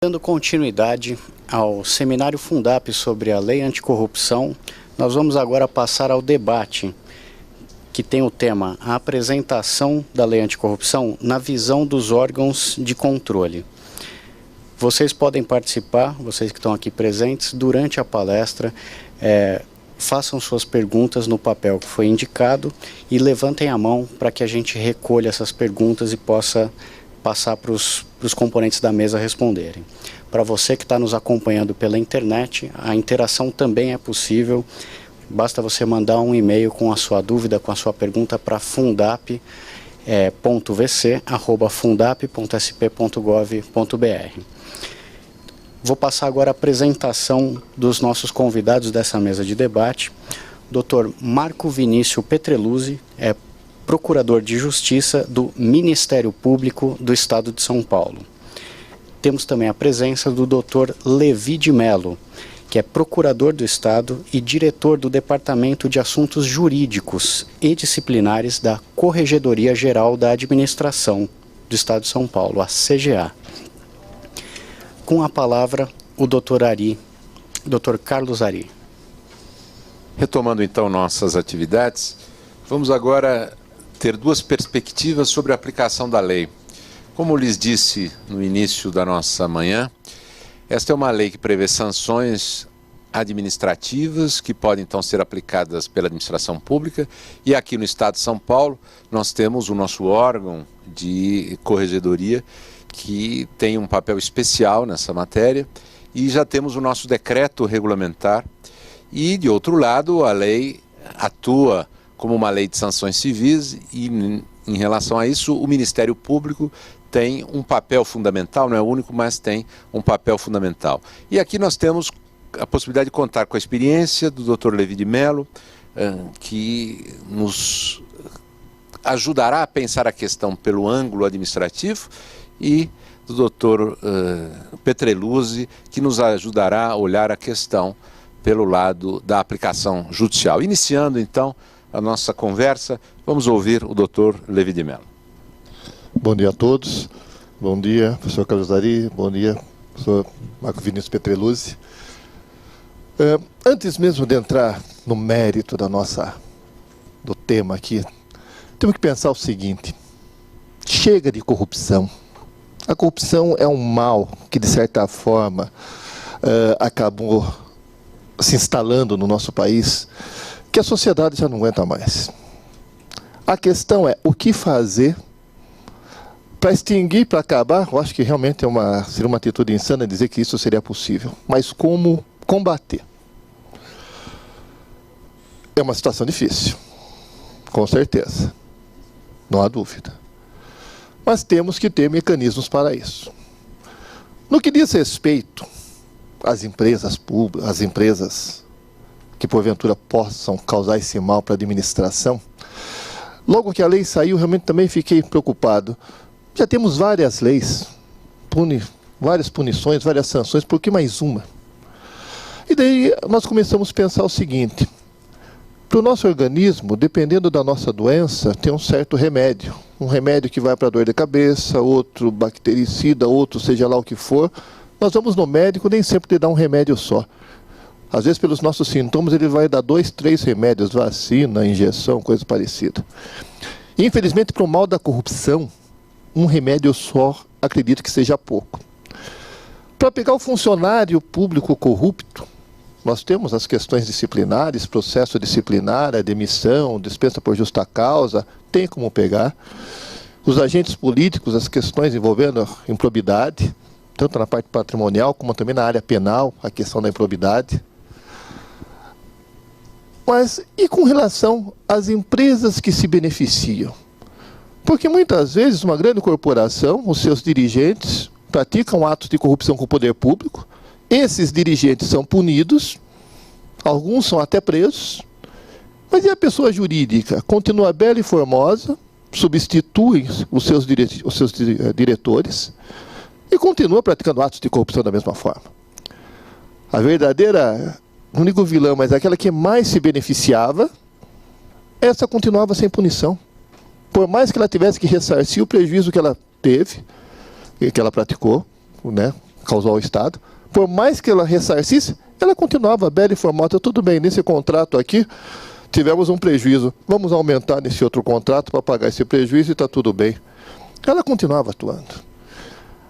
Dando continuidade ao seminário Fundap sobre a Lei Anticorrupção, nós vamos agora passar ao debate, que tem o tema a apresentação da Lei Anticorrupção na visão dos órgãos de controle. Vocês podem participar, vocês que estão aqui presentes, durante a palestra, façam suas perguntas no papel que foi indicado e levantem a mão para que a gente recolha essas perguntas e possa passar para os componentes da mesa responderem. Para você que está nos acompanhando pela internet, a interação também é possível. Basta você mandar um e-mail com a sua dúvida, com a sua pergunta para fundap.vc@fundap.sp.gov.br. Vou passar agora a apresentação dos nossos convidados dessa mesa de debate. Dr. Marco Vinícius Petreluzzi é Procurador de Justiça do Ministério Público do Estado de São Paulo. Temos também a presença do Dr. Levi de Mello, que é Procurador do Estado e Diretor do Departamento de Assuntos Jurídicos e Disciplinares da Corregedoria Geral da Administração do Estado de São Paulo, a CGA. Com a palavra, o Dr. Carlos Ari. Retomando então nossas atividades, vamos agora ter duas perspectivas sobre a aplicação da lei. Como lhes disse no início da nossa manhã, esta é uma lei que prevê sanções administrativas que podem então ser aplicadas pela administração pública, e aqui no Estado de São Paulo nós temos o nosso órgão de corregedoria que tem um papel especial nessa matéria, e já temos o nosso decreto regulamentar, e de outro lado a lei atua como uma lei de sanções civis, e em relação a isso o Ministério Público tem um papel fundamental, não é único, mas tem um papel fundamental. E aqui nós temos a possibilidade de contar com a experiência do Dr. Levi de Mello, que nos ajudará a pensar a questão pelo ângulo administrativo, e do Dr. Petreluzzi, que nos ajudará a olhar a questão pelo lado da aplicação judicial. Iniciando então a nossa conversa, vamos ouvir o Dr. Levi de Mello. Bom dia a todos. Bom dia, professor Carlos Ari. Bom dia, professor Marco Vinícius Petreluzzi. Antes mesmo de entrar no mérito do tema aqui, temos que pensar o seguinte: chega de corrupção. A corrupção é um mal que, de certa forma, acabou se instalando no nosso país, que a sociedade já não aguenta mais. A questão é o que fazer para extinguir, para acabar. Eu acho que realmente seria uma atitude insana dizer que isso seria possível, mas como combater? É uma situação difícil, com certeza, não há dúvida. Mas temos que ter mecanismos para isso. No que diz respeito às empresas públicas, às empresas que porventura possam causar esse mal para a administração, logo que a lei saiu, realmente também fiquei preocupado. Já temos várias leis, várias punições, várias sanções, por que mais uma? E daí nós começamos a pensar o seguinte: para o nosso organismo, dependendo da nossa doença, tem um certo remédio. Um remédio que vai para dor de cabeça, outro bactericida, outro seja lá o que for. Nós vamos no médico, nem sempre ele dá um remédio só. Às vezes, pelos nossos sintomas, ele vai dar 2, 3 remédios, vacina, injeção, coisa parecida. Infelizmente, para o mal da corrupção, um remédio só, acredito que seja pouco. Para pegar o funcionário público corrupto, nós temos as questões disciplinares, processo disciplinar, a demissão, dispensa por justa causa, tem como pegar. Os agentes políticos, as questões envolvendo a improbidade, tanto na parte patrimonial como também na área penal, a questão da improbidade. Mas e com relação às empresas que se beneficiam? Porque muitas vezes uma grande corporação, os seus dirigentes, praticam atos de corrupção com o poder público, esses dirigentes são punidos, alguns são até presos, mas e a pessoa jurídica? Continua bela e formosa, substitui os seus diretores e continua praticando atos de corrupção da mesma forma. A verdadeira, não digo vilã, mas aquela que mais se beneficiava, essa continuava sem punição. Por mais que ela tivesse que ressarcir o prejuízo que ela teve, que ela praticou, né, causou ao Estado, por mais que ela ressarcisse, ela continuava bela e formosa. Tudo bem, nesse contrato aqui, tivemos um prejuízo. Vamos aumentar nesse outro contrato para pagar esse prejuízo e está tudo bem. Ela continuava atuando.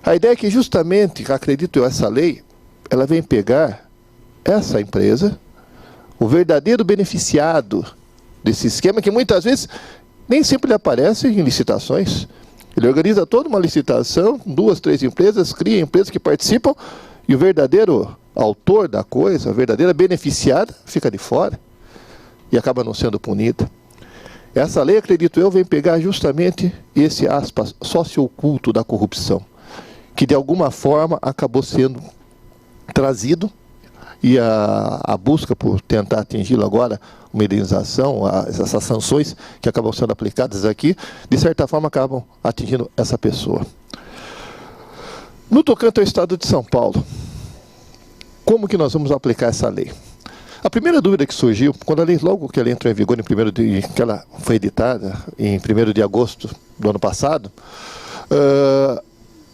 A ideia é que justamente, acredito eu, essa lei, ela vem pegar essa empresa, o verdadeiro beneficiado desse esquema, que muitas vezes nem sempre ele aparece em licitações. Ele organiza toda uma licitação, 2, 3 empresas, cria empresas que participam, e o verdadeiro autor da coisa, a verdadeira beneficiada, fica de fora e acaba não sendo punida. Essa lei, acredito eu, vem pegar justamente esse, aspas, sócio oculto da corrupção, que de alguma forma acabou sendo trazido, e a busca por tentar atingi-lo agora, uma indenização, essas sanções que acabam sendo aplicadas aqui, de certa forma acabam atingindo essa pessoa. No tocante ao Estado de São Paulo, como que nós vamos aplicar essa lei? A primeira dúvida que surgiu, quando a lei, logo que ela entrou em vigor, que ela foi editada em 1º de agosto do ano passado,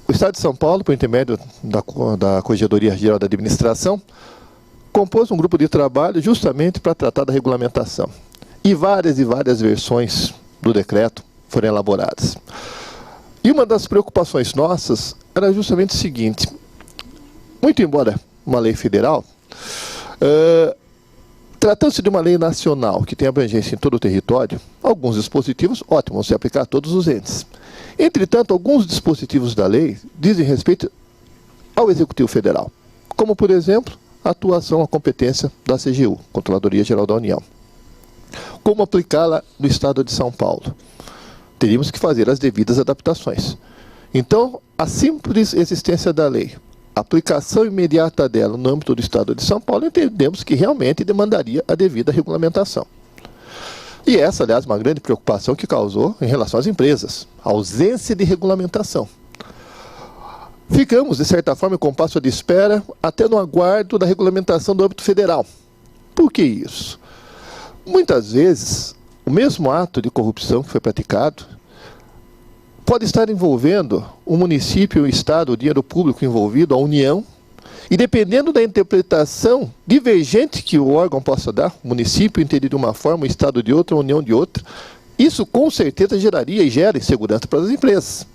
o Estado de São Paulo, por intermédio da Corregedoria Geral da Administração, compôs um grupo de trabalho justamente para tratar da regulamentação. E várias versões do decreto foram elaboradas. E uma das preocupações nossas era justamente o seguinte: muito embora uma lei federal, tratando-se de uma lei nacional que tem abrangência em todo o território, alguns dispositivos, ótimo, vão se aplicar a todos os entes. Entretanto, alguns dispositivos da lei dizem respeito ao Executivo Federal, como, por exemplo, a atuação, a competência da CGU, Controladoria Geral da União. Como aplicá-la no Estado de São Paulo? Teríamos que fazer as devidas adaptações. Então, a simples existência da lei, a aplicação imediata dela no âmbito do Estado de São Paulo, entendemos que realmente demandaria a devida regulamentação. E essa, aliás, uma grande preocupação que causou em relação às empresas, a ausência de regulamentação. Ficamos, de certa forma, com passo de espera, até no aguardo da regulamentação do âmbito federal. Por que isso? Muitas vezes, o mesmo ato de corrupção que foi praticado pode estar envolvendo o município, o Estado, o dinheiro público envolvido, a União, e dependendo da interpretação divergente que o órgão possa dar, o município entendido de uma forma, o Estado de outra, a União de outra, isso com certeza geraria e gera insegurança para as empresas.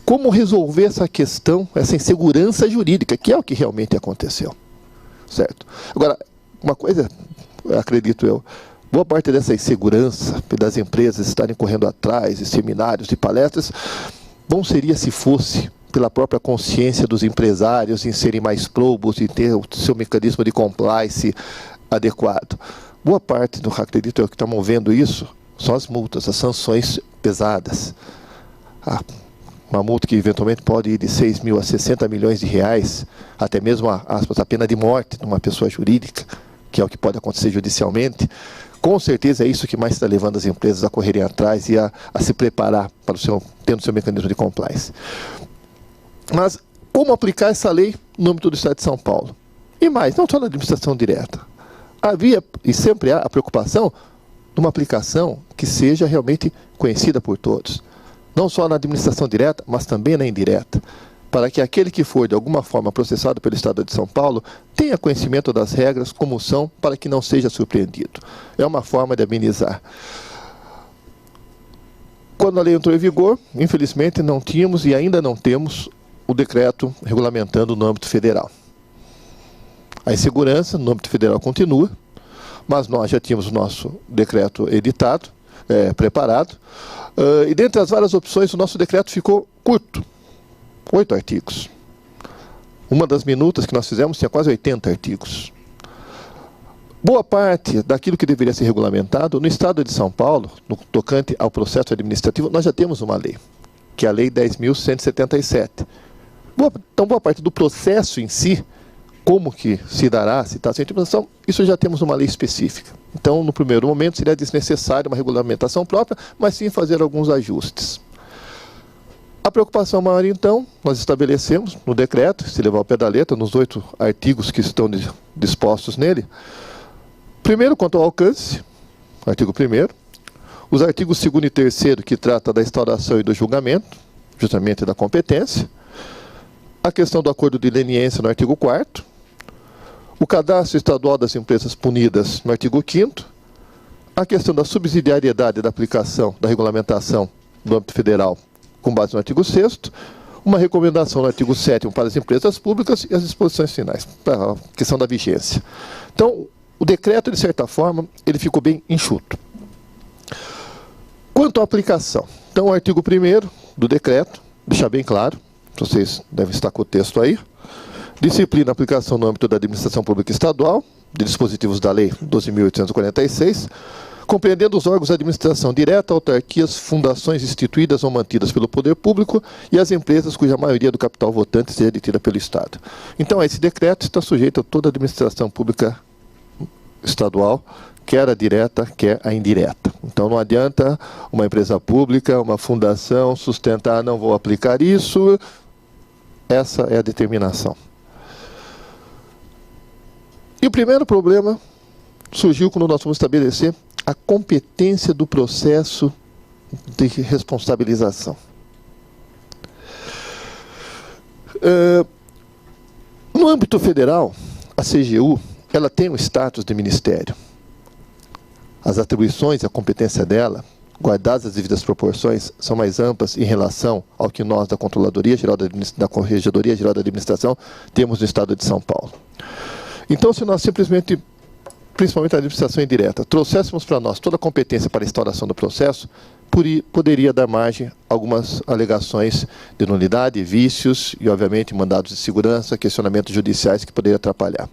Como resolver essa questão, essa insegurança jurídica, que é o que realmente aconteceu, certo? Agora, uma coisa, acredito eu, boa parte dessa insegurança das empresas estarem correndo atrás de seminários, de palestras, bom seria se fosse pela própria consciência dos empresários em serem mais probos e ter o seu mecanismo de compliance adequado. Boa parte do, acredito eu, que está movendo isso são as multas, as sanções pesadas. Uma multa que eventualmente pode ir de 6 mil a 60 milhões de reais, até mesmo a pena de morte de uma pessoa jurídica, que é o que pode acontecer judicialmente. Com certeza é isso que mais está levando as empresas a correrem atrás e a se preparar para tendo o seu mecanismo de compliance. Mas como aplicar essa lei no âmbito do Estado de São Paulo? E mais, não só na administração direta. Havia e sempre há a preocupação de uma aplicação que seja realmente conhecida por todos. Não só na administração direta, mas também na indireta, para que aquele que for de alguma forma processado pelo Estado de São Paulo tenha conhecimento das regras como são, para que não seja surpreendido. É uma forma de amenizar. Quando a lei entrou em vigor, infelizmente não tínhamos e ainda não temos o decreto regulamentando no âmbito federal. A insegurança no âmbito federal continua, mas nós já tínhamos o nosso decreto editado, preparado, e dentre as várias opções o nosso decreto ficou curto, 8 artigos. Uma das minutas que nós fizemos tinha quase 80 artigos. Boa parte daquilo que deveria ser regulamentado, no Estado de São Paulo, no tocante ao processo administrativo, nós já temos uma lei, que é a Lei 10.177. Então, boa parte do processo em si, como que se dará, se está sem implementação, isso já temos uma lei específica. Então, no primeiro momento, seria desnecessário uma regulamentação própria, mas sim fazer alguns ajustes. A preocupação maior, então, nós estabelecemos no decreto, se levar ao pé da letra, nos 8 artigos que estão dispostos nele. Primeiro, quanto ao alcance, artigo 1º, os artigos 2º e 3º, que trata da instauração e do julgamento, justamente da competência. a questão do acordo de leniência no artigo 4º, o cadastro estadual das empresas punidas no artigo 5º, a questão da subsidiariedade da aplicação da regulamentação do âmbito federal com base no artigo 6º, uma recomendação no artigo 7º para as empresas públicas e as disposições finais, para a questão da vigência. Então, o decreto, de certa forma, ele ficou bem enxuto. Quanto à aplicação, então o artigo 1º do decreto, deixa bem claro, vocês devem estar com o texto aí, disciplina a aplicação no âmbito da administração pública estadual, de dispositivos da Lei 12.846, compreendendo os órgãos de administração direta, autarquias, fundações instituídas ou mantidas pelo poder público e as empresas cuja maioria do capital votante seja detida pelo Estado. Então, esse decreto está sujeito a toda a administração pública estadual, quer a direta, quer a indireta. Então, não adianta uma empresa pública, uma fundação, sustentar, não vou aplicar isso. Essa é a determinação. E o primeiro problema surgiu quando nós fomos estabelecer a competência do processo de responsabilização. No âmbito federal, a CGU, ela tem o status de ministério. As atribuições e a competência dela, guardadas as devidas proporções, são mais amplas em relação ao que nós, da Controladoria Geral da Corregedoria Geral da Administração, temos no Estado de São Paulo. Então, se nós simplesmente, principalmente a administração indireta, trouxéssemos para nós toda a competência para a instauração do processo, poderia dar margem a algumas alegações de nulidade, vícios e, obviamente, mandados de segurança, questionamentos judiciais que poderiam atrapalhar.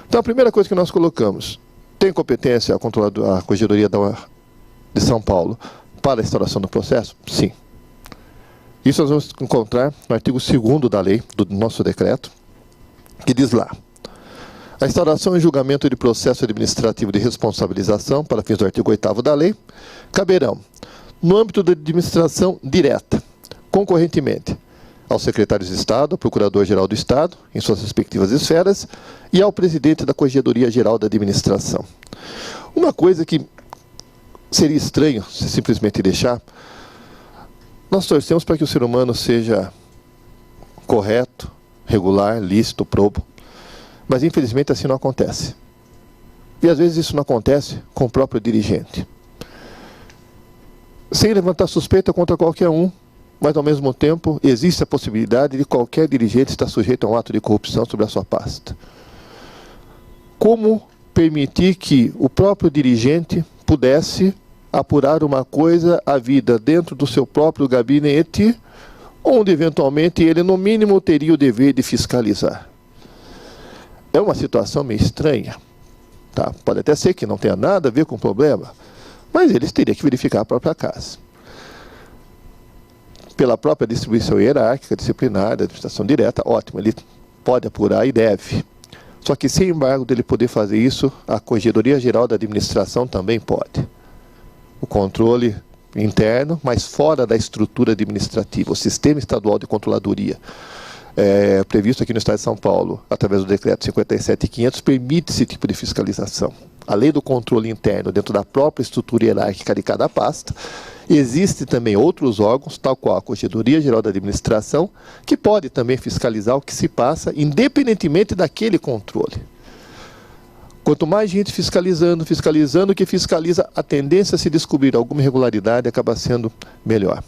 Então, a primeira coisa que nós colocamos, tem competência a Corregedoria de São Paulo para a instauração do processo? Sim. Isso nós vamos encontrar no artigo 2º da lei, do nosso decreto, que diz lá: a instauração e julgamento de processo administrativo de responsabilização, para fins do artigo 8º da lei, caberão, no âmbito da administração direta, concorrentemente, ao secretário de Estado, ao Procurador-Geral do Estado, em suas respectivas esferas, e ao presidente da Corregedoria Geral da Administração. Uma coisa que seria estranho se simplesmente deixar, nós torcemos para que o ser humano seja correto, regular, lícito, probo, mas infelizmente assim não acontece. E às vezes isso não acontece com o próprio dirigente. Sem levantar suspeita contra qualquer um, mas ao mesmo tempo existe a possibilidade de qualquer dirigente estar sujeito a um ato de corrupção sobre a sua pasta. Como permitir que o próprio dirigente pudesse apurar uma coisa à vida dentro do seu próprio gabinete, onde eventualmente ele no mínimo teria o dever de fiscalizar? É uma situação meio estranha. Tá? Pode até ser que não tenha nada a ver com o problema, mas eles teriam que verificar a própria casa. Pela própria distribuição hierárquica, disciplinar, da administração direta, ótimo, ele pode apurar e deve. Só que, sem embargo dele poder fazer isso, a Corregedoria Geral da Administração também pode. O controle interno, mas fora da estrutura administrativa, o Sistema Estadual de Controladoria, previsto aqui no Estado de São Paulo, através do Decreto 57.500, permite esse tipo de fiscalização. Além do controle interno dentro da própria estrutura hierárquica de cada pasta, existem também outros órgãos, tal qual a Corregedoria Geral da Administração, que pode também fiscalizar o que se passa, independentemente daquele controle. Quanto mais gente fiscalizando, que fiscaliza, a tendência a se descobrir alguma irregularidade acaba sendo melhor.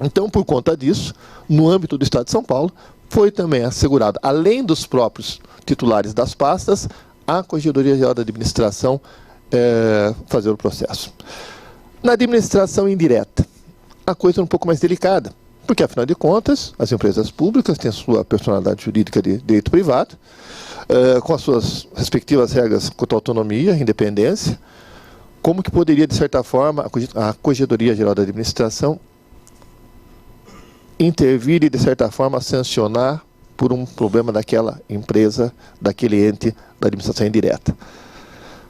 Então, por conta disso, no âmbito do Estado de São Paulo, foi também assegurado, além dos próprios titulares das pastas, a Corregedoria Geral da Administração fazer o processo. Na administração indireta, a coisa é um pouco mais delicada, porque, afinal de contas, as empresas públicas têm a sua personalidade jurídica de direito privado, com as suas respectivas regras quanto à autonomia, independência. Como que poderia, de certa forma, a Corregedoria Geral da Administração intervir e, de certa forma, sancionar por um problema daquela empresa, daquele ente da administração indireta?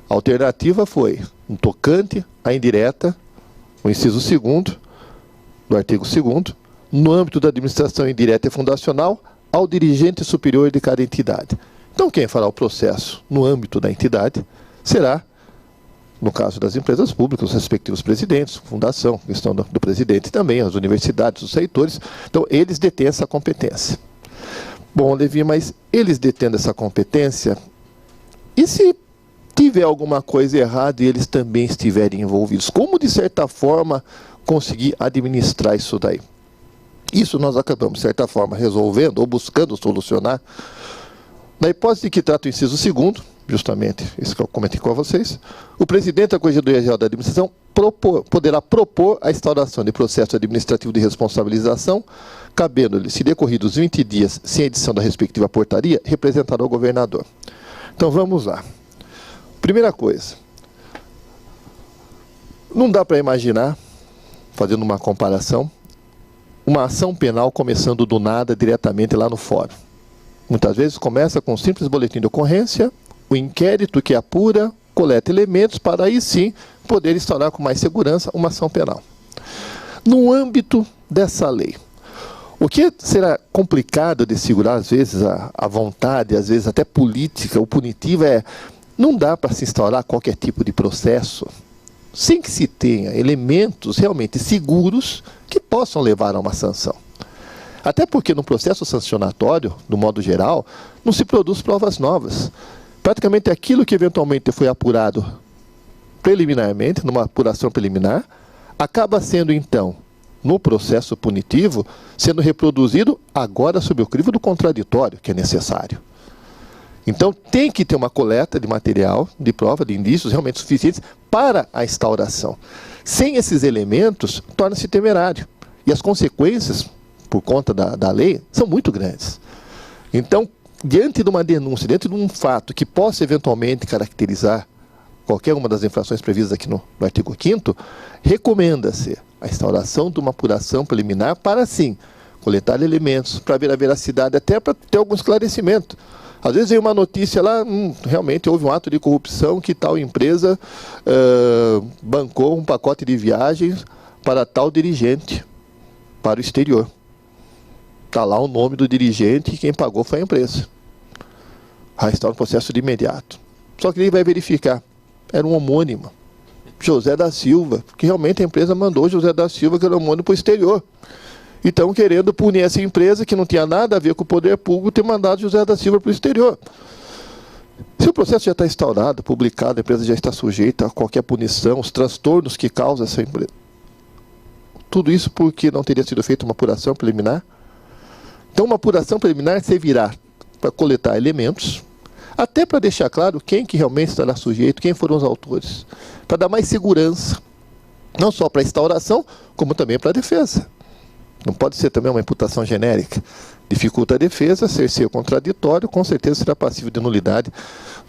A alternativa foi um tocante à indireta, o inciso 2º do artigo 2º, no âmbito da administração indireta e fundacional, ao dirigente superior de cada entidade. Então, quem fará o processo no âmbito da entidade será, no caso das empresas públicas, os respectivos presidentes, fundação, questão do presidente também, as universidades, os reitores. Então, eles detêm essa competência. Bom, Levi, mas eles detendo essa competência, e se tiver alguma coisa errada e eles também estiverem envolvidos? Como, de certa forma, conseguir administrar isso daí? Isso nós acabamos, de certa forma, resolvendo ou buscando solucionar. Na hipótese de que trata o inciso 2º, justamente isso que eu comentei com vocês, o presidente da Corregedoria Geral da Administração poderá propor a instauração de processo administrativo de responsabilização, cabendo-lhe, se decorridos 20 dias sem edição da respectiva portaria, representará o governador. Então vamos lá. Primeira coisa, não dá para imaginar, fazendo uma comparação, uma ação penal começando do nada diretamente lá no fórum. Muitas vezes começa com um simples boletim de ocorrência, o inquérito que apura, coleta elementos para aí sim poder instaurar com mais segurança uma ação penal. No âmbito dessa lei, o que será complicado de segurar, às vezes, a vontade, às vezes até política ou punitiva, não dá para se instaurar qualquer tipo de processo sem que se tenha elementos realmente seguros que possam levar a uma sanção. Até porque no processo sancionatório, do modo geral, não se produz provas novas. Praticamente aquilo que eventualmente foi apurado preliminarmente, numa apuração preliminar, acaba sendo então, no processo punitivo, sendo reproduzido agora sob o crivo do contraditório, que é necessário. Então tem que ter uma coleta de material, de prova, de indícios realmente suficientes para a instauração. Sem esses elementos, torna-se temerário. E as consequências, por conta da lei, são muito grandes. Então, diante de uma denúncia, diante de um fato que possa eventualmente caracterizar qualquer uma das infrações previstas aqui no artigo 5º, recomenda-se a instauração de uma apuração preliminar para, sim, coletar elementos, para ver a veracidade, até para ter algum esclarecimento. Às vezes vem uma notícia lá, realmente houve um ato de corrupção que tal empresa bancou um pacote de viagens para tal dirigente, para o exterior. Está lá o nome do dirigente e quem pagou foi a empresa. Aí está o processo de imediato. Só que ele vai verificar. Era um homônimo, José da Silva, que realmente a empresa mandou José da Silva, que era homônimo, para o exterior. E estão querendo punir essa empresa, que não tinha nada a ver com o poder público, ter mandado José da Silva para o exterior. Se o processo já está instaurado, publicado, a empresa já está sujeita a qualquer punição, os transtornos que causa essa empresa. Tudo isso porque não teria sido feita uma apuração preliminar? Então, uma apuração preliminar servirá para coletar elementos, até para deixar claro quem que realmente estará sujeito, quem foram os autores, para dar mais segurança, não só para a instauração, como também para a defesa. Não pode ser também uma imputação genérica. Dificulta a defesa, cerceia o contraditório, com certeza será passível de nulidade,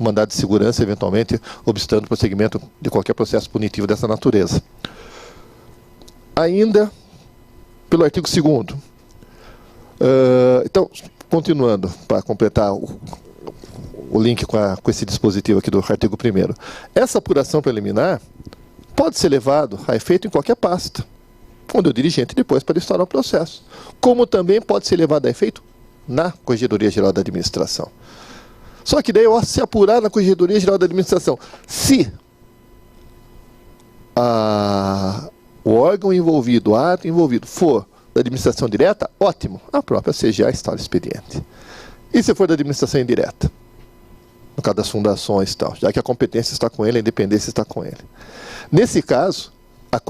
um mandado de segurança, eventualmente, obstando o prosseguimento de qualquer processo punitivo dessa natureza. Ainda, pelo artigo 2º. Então, continuando, para completar o link com esse dispositivo aqui do artigo 1º. Essa apuração preliminar pode ser levado a efeito em qualquer pasta, onde o dirigente depois pode instaurar o processo. Como também pode ser levado a efeito na Corregedoria Geral da Administração. Só que daí, se apurar na Corregedoria Geral da Administração, se o órgão envolvido, o ato envolvido for da administração direta, ótimo, a própria CGA instaura o expediente. E se for da administração indireta? No caso das fundações e tal, já que a competência está com ele, a independência está com ele. Nesse caso, a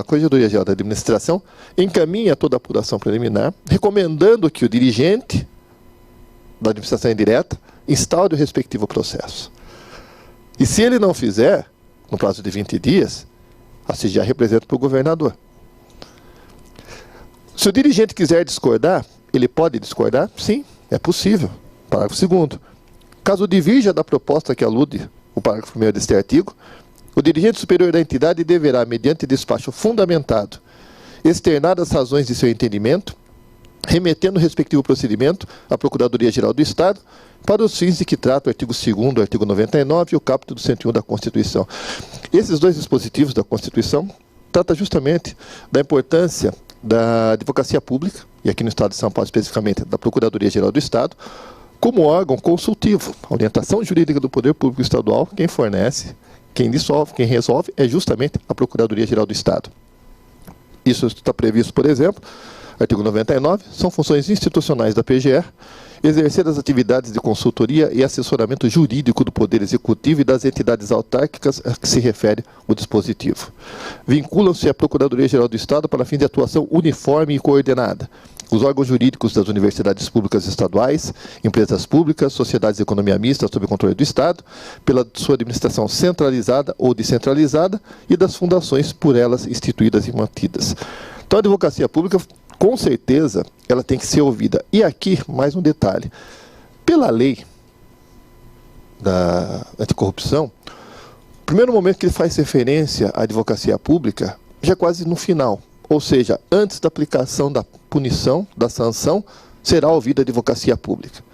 Corregedoria Geral da Administração encaminha toda a apuração preliminar, recomendando que o dirigente da administração indireta instaure o respectivo processo. E se ele não fizer, no prazo de 20 dias, a CGA representa para o governador. Se o dirigente quiser discordar, ele pode discordar? Sim, é possível. Parágrafo 2º. Caso divirja da proposta que alude o parágrafo 1º deste artigo, o dirigente superior da entidade deverá, mediante despacho fundamentado, externar as razões de seu entendimento, remetendo o respectivo procedimento à Procuradoria-Geral do Estado, para os fins de que trata o artigo 2º, o artigo 99 e o caput do 101 da Constituição. Esses dois dispositivos da Constituição tratam justamente da importância da advocacia pública, e aqui no Estado de São Paulo especificamente da Procuradoria-Geral do Estado, como órgão consultivo. A orientação jurídica do Poder Público Estadual, quem fornece, quem dissolve, quem resolve, é justamente a Procuradoria-Geral do Estado. Isso está previsto, por exemplo, artigo 99, são funções institucionais da PGR, exercer as atividades de consultoria e assessoramento jurídico do Poder Executivo e das entidades autárquicas a que se refere o dispositivo. Vinculam-se à Procuradoria-Geral do Estado para fins de atuação uniforme e coordenada. Os órgãos jurídicos das universidades públicas estaduais, empresas públicas, sociedades de economia mista sob controle do Estado, pela sua administração centralizada ou descentralizada e das fundações por elas instituídas e mantidas. Então, a advocacia pública, com certeza, ela tem que ser ouvida. E aqui, mais um detalhe. Pela lei da anticorrupção, o primeiro momento que ele faz referência à advocacia pública, já quase no final. Ou seja, antes da aplicação da punição, da sanção, será ouvida a advocacia pública.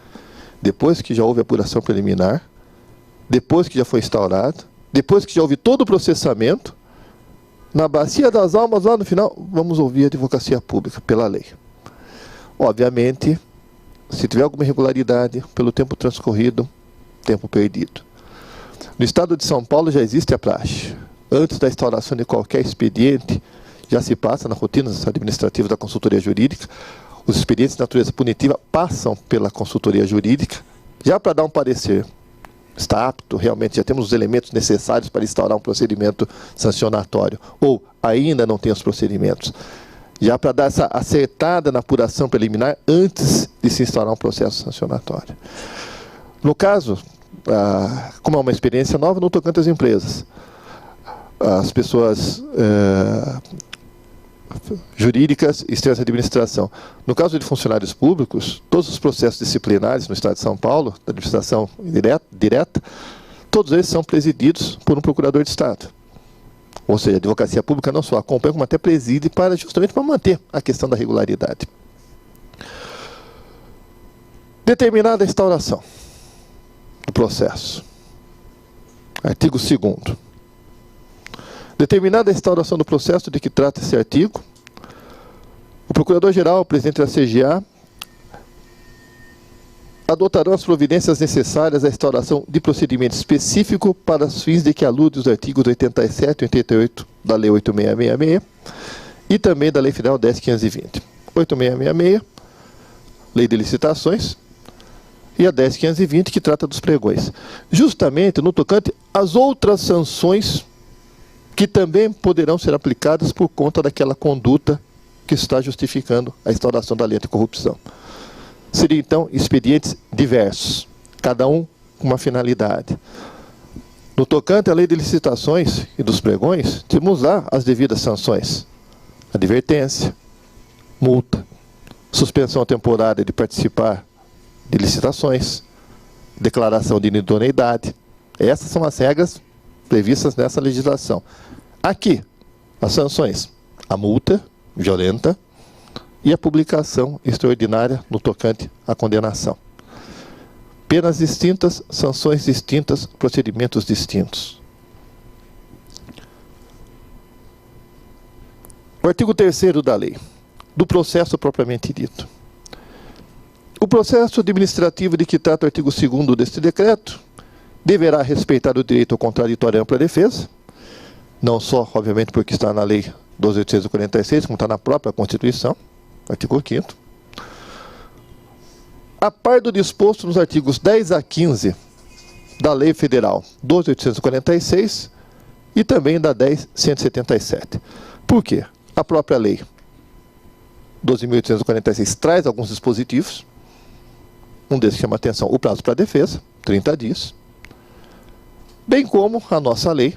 Depois que já houve apuração preliminar, depois que já foi instaurado, depois que já houve todo o processamento, na bacia das almas, lá no final, vamos ouvir a advocacia pública, pela lei. Obviamente, se tiver alguma irregularidade, pelo tempo transcorrido, tempo perdido. No estado de São Paulo já existe a praxe. Antes da instauração de qualquer expediente, já se passa na rotina administrativa da consultoria jurídica, os expedientes de natureza punitiva passam pela consultoria jurídica, já para dar um parecer. Está apto, realmente já temos os elementos necessários para instaurar um procedimento sancionatório, ou ainda não tem os procedimentos, já para dar essa acertada na apuração preliminar antes de se instaurar um processo sancionatório. No caso, como é uma experiência nova, no tocante às empresas, as pessoas jurídicas e externas de administração. No caso de funcionários públicos, todos os processos disciplinares no Estado de São Paulo, da administração direta, todos eles são presididos por um procurador de Estado. Ou seja, a advocacia pública não só acompanha, como até preside justamente para manter a questão da regularidade. Determinada a instauração do processo. Artigo 2º. Determinada a instauração do processo de que trata esse artigo, o Procurador-Geral, o presidente da CGA, adotarão as providências necessárias à instauração de procedimento específico para os fins de que alude os artigos 87 e 88 da Lei 8666 e também da Lei Federal 10.520. 8666, Lei de Licitações, e a 10.520, que trata dos pregões. Justamente no tocante às outras sanções que também poderão ser aplicadas por conta daquela conduta que está justificando a instauração da lei anticorrupção. Seriam, então, expedientes diversos, cada um com uma finalidade. No tocante à lei de licitações e dos pregões, temos lá as devidas sanções. Advertência, multa, suspensão temporária de participar de licitações, declaração de inidoneidade. Essas são as regras previstas nessa legislação. Aqui, as sanções, a multa violenta e a publicação extraordinária no tocante à condenação. Penas distintas, sanções distintas, procedimentos distintos. O artigo 3º da lei, do processo propriamente dito. O processo administrativo de que trata o artigo 2º deste decreto deverá respeitar o direito ao contraditório e ampla defesa, não só, obviamente, porque está na Lei 12.846, como está na própria Constituição, artigo 5º, a par do disposto nos artigos 10 a 15 da Lei Federal 12.846 e também da 10.177. Por quê? A própria Lei 12.846 traz alguns dispositivos, um deles chama a atenção, o prazo para a defesa, 30 dias, bem como a nossa lei,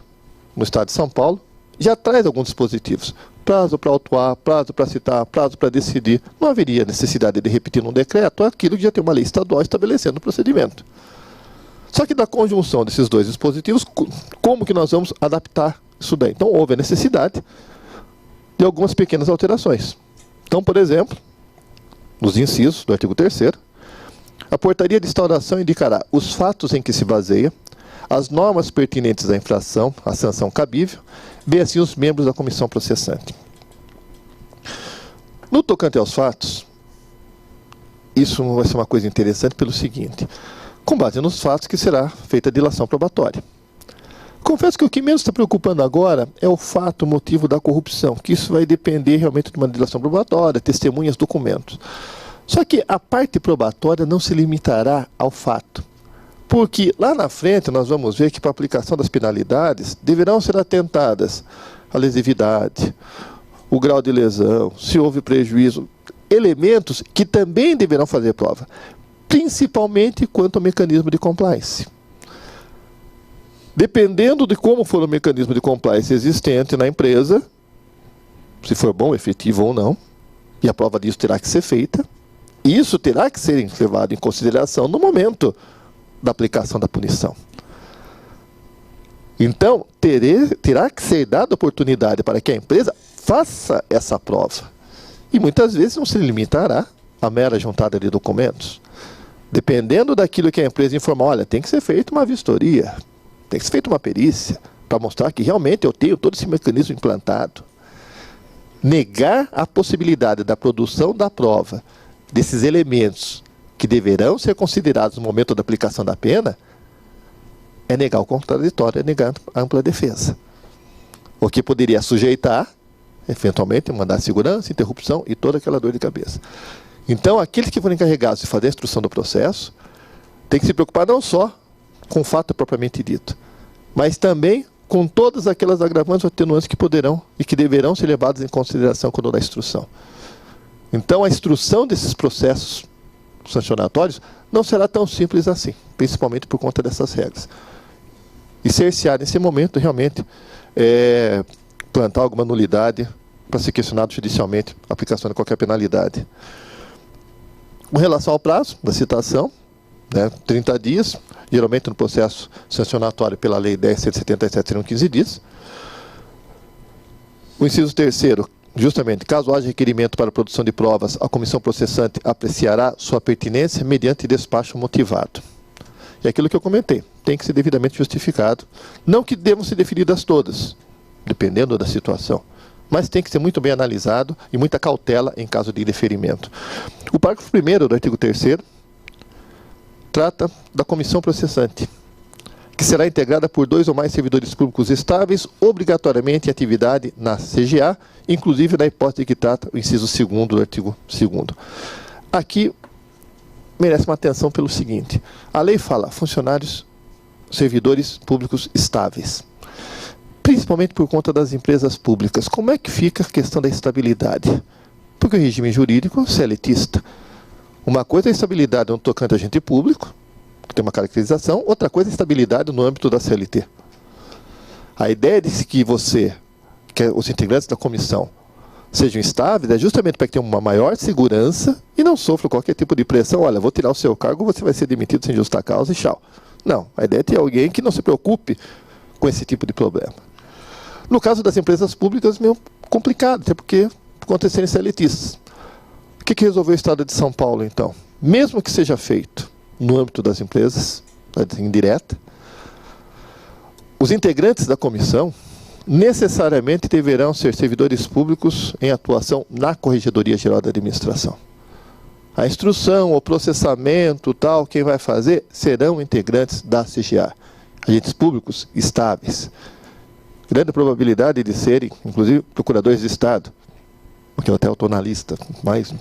no Estado de São Paulo, já traz alguns dispositivos. Prazo para autuar, prazo para citar, prazo para decidir. Não haveria necessidade de repetir num decreto aquilo que já tem uma lei estadual estabelecendo o procedimento. Só que da conjunção desses dois dispositivos, como que nós vamos adaptar isso daí? Então, houve a necessidade de algumas pequenas alterações. Então, por exemplo, nos incisos do artigo 3º, a portaria de instauração indicará os fatos em que se baseia, as normas pertinentes à infração, à sanção cabível, bem assim os membros da comissão processante. No tocante aos fatos, isso vai ser uma coisa interessante pelo seguinte: com base nos fatos que será feita a dilação probatória. Confesso que o que menos está preocupando agora é o fato, o motivo da corrupção, que isso vai depender realmente de uma dilação probatória, testemunhas, documentos. Só que a parte probatória não se limitará ao fato. Porque lá na frente nós vamos ver que para a aplicação das penalidades deverão ser atentadas a lesividade, o grau de lesão, se houve prejuízo, elementos que também deverão fazer prova, principalmente quanto ao mecanismo de compliance. Dependendo de como for o mecanismo de compliance existente na empresa, se for bom, efetivo ou não, e a prova disso terá que ser feita, isso terá que ser levado em consideração no momento da aplicação da punição. Então, terá que ser dada oportunidade para que a empresa faça essa prova. E muitas vezes não se limitará à mera juntada de documentos. Dependendo daquilo que a empresa informou, olha, tem que ser feita uma vistoria, tem que ser feita uma perícia, para mostrar que realmente eu tenho todo esse mecanismo implantado. Negar a possibilidade da produção da prova desses elementos que deverão ser considerados no momento da aplicação da pena é negar o contraditório, é negar a ampla defesa. O que poderia sujeitar, eventualmente, mandar segurança, interrupção e toda aquela dor de cabeça. Então, aqueles que forem encarregados de fazer a instrução do processo têm que se preocupar não só com o fato propriamente dito, mas também com todas aquelas agravantes ou atenuantes que poderão e que deverão ser levadas em consideração quando da instrução. Então, a instrução desses processos sancionatórios não será tão simples assim, principalmente por conta dessas regras. E cercear nesse momento, realmente, plantar alguma nulidade para ser questionado judicialmente a aplicação de qualquer penalidade. Com relação ao prazo da citação, 30 dias, geralmente no processo sancionatório pela Lei 10.177 serão 15 dias. O inciso 3º, justamente, caso haja requerimento para a produção de provas, a comissão processante apreciará sua pertinência mediante despacho motivado. E aquilo que eu comentei, tem que ser devidamente justificado. Não que devam ser definidas todas, dependendo da situação, mas tem que ser muito bem analisado e muita cautela em caso de indeferimento. O parágrafo 1º do artigo 3º trata da comissão processante, que será integrada por 2 ou mais servidores públicos estáveis, obrigatoriamente em atividade na CGA, inclusive na hipótese que trata o inciso 2º do artigo 2º. Aqui merece uma atenção pelo seguinte: a lei fala funcionários, servidores públicos estáveis, principalmente por conta das empresas públicas. Como é que fica a questão da estabilidade? Porque o regime jurídico é elitista. Uma coisa é a estabilidade no tocante a agente público, que tem uma caracterização, outra coisa é a estabilidade no âmbito da CLT. A ideia de que os integrantes da comissão sejam estáveis é justamente para que tenham uma maior segurança e não sofram qualquer tipo de pressão. Olha, vou tirar o seu cargo, você vai ser demitido sem justa causa e tchau. Não, a ideia é ter alguém que não se preocupe com esse tipo de problema. No caso das empresas públicas, é meio complicado, até porque por conta de serem CLTistas. O que resolveu o Estado de São Paulo, então? Mesmo que seja feito no âmbito das empresas, indireta, os integrantes da comissão necessariamente deverão ser servidores públicos em atuação na Corregedoria Geral da Administração. A instrução, o processamento, quem vai fazer, serão integrantes da CGA, agentes públicos estáveis. Grande probabilidade de serem, inclusive, procuradores de Estado, porque eu até estou na lista, mas...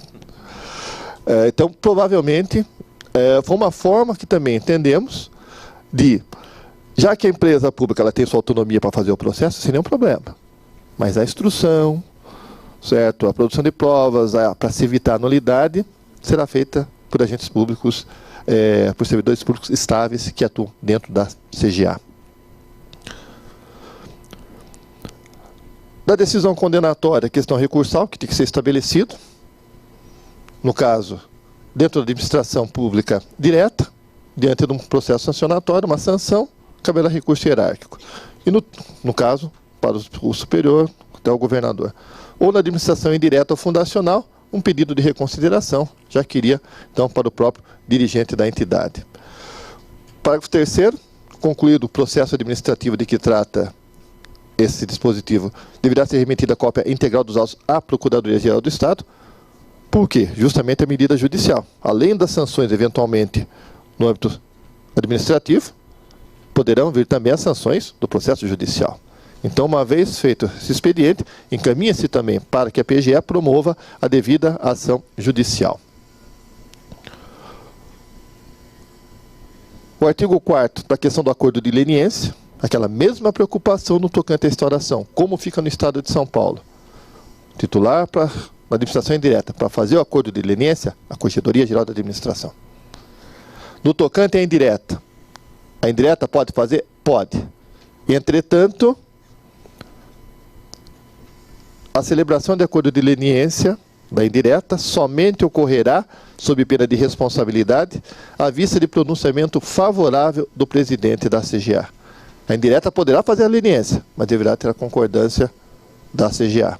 então, provavelmente, foi uma forma que também entendemos de, já que a empresa pública ela tem sua autonomia para fazer o processo, sem nenhum problema. Mas a instrução, certo? A produção de provas, para se evitar a nulidade, será feita por agentes públicos, por servidores públicos estáveis que atuam dentro da CGA. Da decisão condenatória, questão recursal, que tem que ser estabelecido. No caso, dentro da administração pública direta, diante de um processo sancionatório, uma sanção, caberá recurso hierárquico. E no caso, para o superior, até o governador. Ou na administração indireta ou fundacional, um pedido de reconsideração, já que iria, então, para o próprio dirigente da entidade. Parágrafo 3º, concluído o processo administrativo de que trata esse dispositivo, deverá ser remetida a cópia integral dos autos à Procuradoria-Geral do Estado. Por quê? Justamente a medida judicial. Além das sanções, eventualmente, no âmbito administrativo, poderão vir também as sanções do processo judicial. Então, uma vez feito esse expediente, encaminha-se também para que a PGE promova a devida ação judicial. O artigo 4º da questão do acordo de leniência, aquela mesma preocupação no tocante à instauração. Como fica no estado de São Paulo? Titular para a administração indireta. Para fazer o acordo de leniência, a Corregedoria Geral da Administração. No tocante à indireta. A indireta pode fazer? Pode. Entretanto, a celebração de acordo de leniência da indireta somente ocorrerá sob pena de responsabilidade à vista de pronunciamento favorável do presidente da CGA. A indireta poderá fazer a leniência, mas deverá ter a concordância da CGA.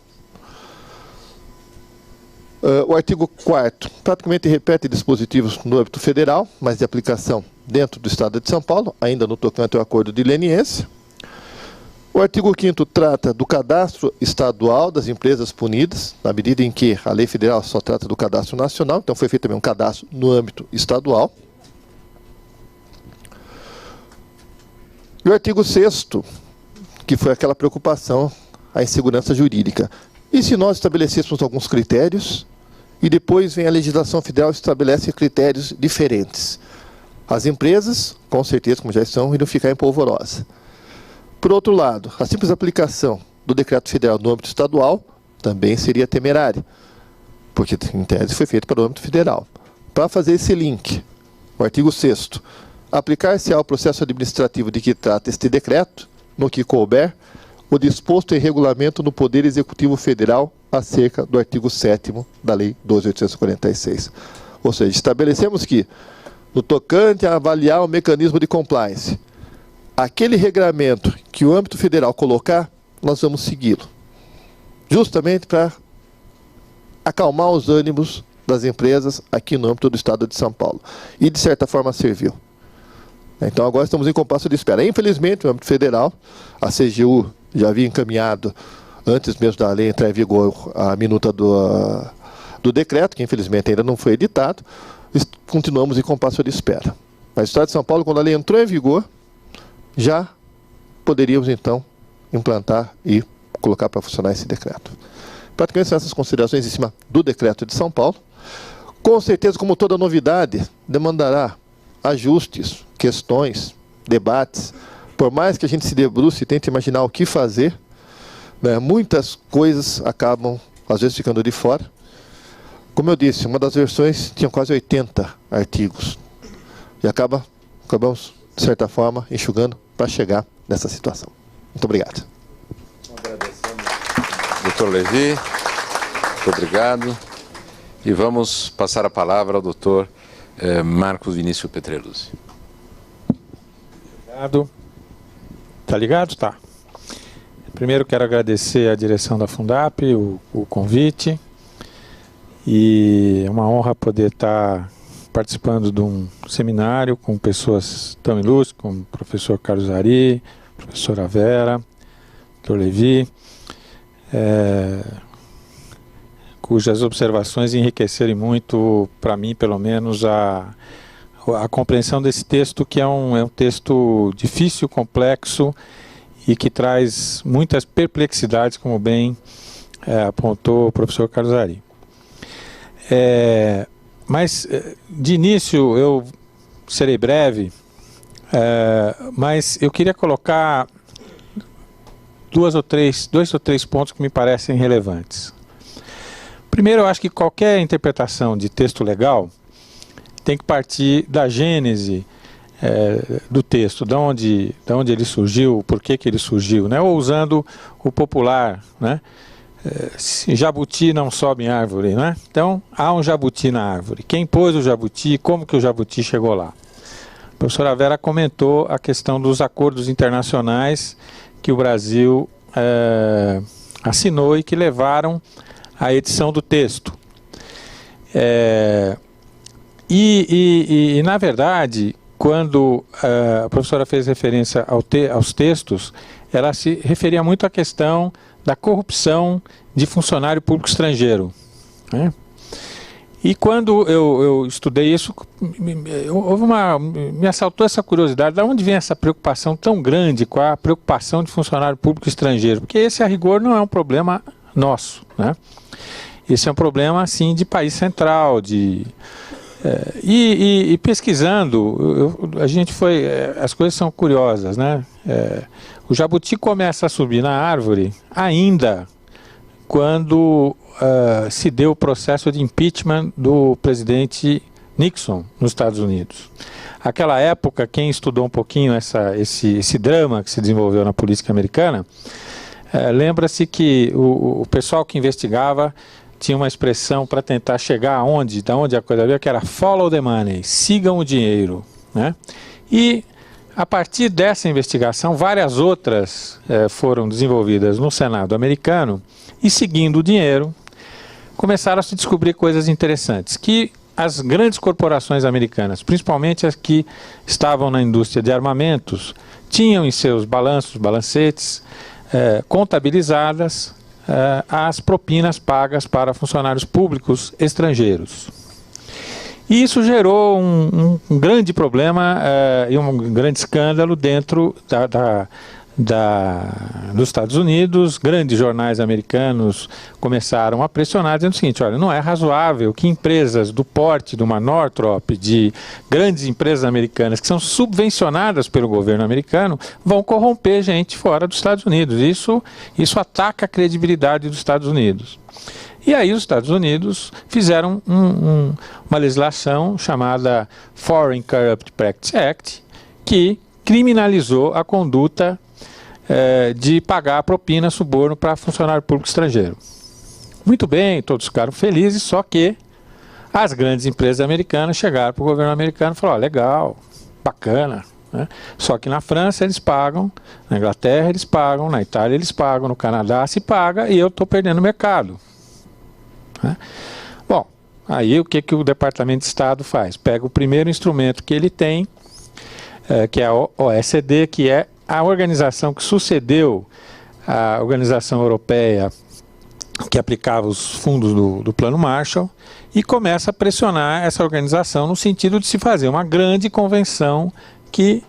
O artigo 4º praticamente repete dispositivos no âmbito federal, mas de aplicação dentro do Estado de São Paulo, ainda no tocante ao acordo de leniência. O artigo 5º trata do cadastro estadual das empresas punidas, na medida em que a lei federal só trata do cadastro nacional, então foi feito também um cadastro no âmbito estadual. E o artigo 6º, que foi aquela preocupação, a insegurança jurídica. E se nós estabelecêssemos alguns critérios, e depois vem a legislação federal e estabelece critérios diferentes? As empresas, com certeza, como já estão, irão ficar em polvorosa. Por outro lado, a simples aplicação do decreto federal no âmbito estadual também seria temerária, porque em tese foi feito para o âmbito federal. Para fazer esse link, o artigo 6º, aplicar-se ao processo administrativo de que trata este decreto, no que couber, o disposto em regulamento no Poder Executivo Federal acerca do artigo 7º da Lei 12.846. Ou seja, estabelecemos que, no tocante a avaliar o mecanismo de compliance, aquele regramento que o âmbito federal colocar, nós vamos segui-lo. Justamente para acalmar os ânimos das empresas aqui no âmbito do Estado de São Paulo. E, de certa forma, serviu. Então, agora estamos em compasso de espera. Infelizmente, no âmbito federal, a CGU já havia encaminhado, antes mesmo da lei entrar em vigor, a minuta do decreto, que infelizmente ainda não foi editado. Continuamos em compasso de espera. Mas o Estado de São Paulo, quando a lei entrou em vigor, já poderíamos, então, implantar e colocar para funcionar esse decreto. Praticamente são essas considerações em cima do decreto de São Paulo. Com certeza, como toda novidade, demandará ajustes, questões, debates. Por mais que a gente se debruce e tente imaginar o que fazer, né, muitas coisas acabam, às vezes, ficando de fora. Como eu disse, uma das versões tinha quase 80 artigos. E acabamos, de certa forma, enxugando para chegar nessa situação. Muito obrigado. Agradecemos, doutor Levi. Muito obrigado. E vamos passar a palavra ao doutor Marcos Vinícius Petreluzzi. Obrigado. Tá ligado? Tá. Primeiro quero agradecer à direção da Fundap o convite. E é uma honra poder estar participando de um seminário com pessoas tão ilustres, como o professor Carlos Ari, professora Vera, doutor Levi, cujas observações enriquecerem muito, para mim pelo menos, a compreensão desse texto, que é um texto difícil, complexo e que traz muitas perplexidades, como bem apontou o professor Carlos Ari. Mas, de início, eu serei breve, mas eu queria colocar dois ou três pontos que me parecem relevantes. Primeiro, eu acho que qualquer interpretação de texto legal tem que partir da gênese do texto, de onde ele surgiu, por que ele surgiu, né? Ou usando o popular, né? Jabuti não sobe em árvore, né? Então, há um jabuti na árvore. Quem pôs o jabuti, como que o jabuti chegou lá? A professora Vera comentou a questão dos acordos internacionais que o Brasil assinou e que levaram à edição do texto. Na verdade, quando a professora fez referência aos textos, ela se referia muito à questão da corrupção de funcionário público estrangeiro, né? E quando eu estudei isso, me assaltou essa curiosidade, de onde vem essa preocupação tão grande com a preocupação de funcionário público estrangeiro? Porque esse, a rigor, não é um problema nosso, né? Esse é um problema, assim, de país central, E pesquisando, a gente foi, as coisas são curiosas, né? O jabuti começa a subir na árvore ainda quando se deu o processo de impeachment do presidente Nixon nos Estados Unidos. Aquela época, quem estudou um pouquinho esse drama que se desenvolveu na política americana, lembra-se que o pessoal que investigava tinha uma expressão para tentar chegar da onde a coisa veio, que era follow the money, sigam o dinheiro, né? E a partir dessa investigação, várias outras foram desenvolvidas no Senado americano e, seguindo o dinheiro, começaram a se descobrir coisas interessantes, que as grandes corporações americanas, principalmente as que estavam na indústria de armamentos, tinham em seus balancetes, contabilizadas as propinas pagas para funcionários públicos estrangeiros. E isso gerou um grande problema e um grande escândalo dentro dos Estados Unidos. Grandes jornais americanos começaram a pressionar, dizendo o seguinte: olha, não é razoável que empresas do porte de uma Northrop, de grandes empresas americanas que são subvencionadas pelo governo americano, vão corromper gente fora dos Estados Unidos. Isso ataca a credibilidade dos Estados Unidos. E aí os Estados Unidos fizeram uma legislação chamada Foreign Corrupt Practices Act, que criminalizou a conduta de pagar propina, suborno para funcionário público estrangeiro. Muito bem, todos ficaram felizes, só que as grandes empresas americanas chegaram para o governo americano e falaram: legal, bacana, né? Só que na França eles pagam, na Inglaterra eles pagam, na Itália eles pagam, no Canadá se paga e eu estou perdendo mercado. Bom, aí o que o Departamento de Estado faz? Pega o primeiro instrumento que ele tem, que é a OECD, que é a organização que sucedeu a organização europeia que aplicava os fundos do Plano Marshall, e começa a pressionar essa organização no sentido de se fazer uma grande convenção que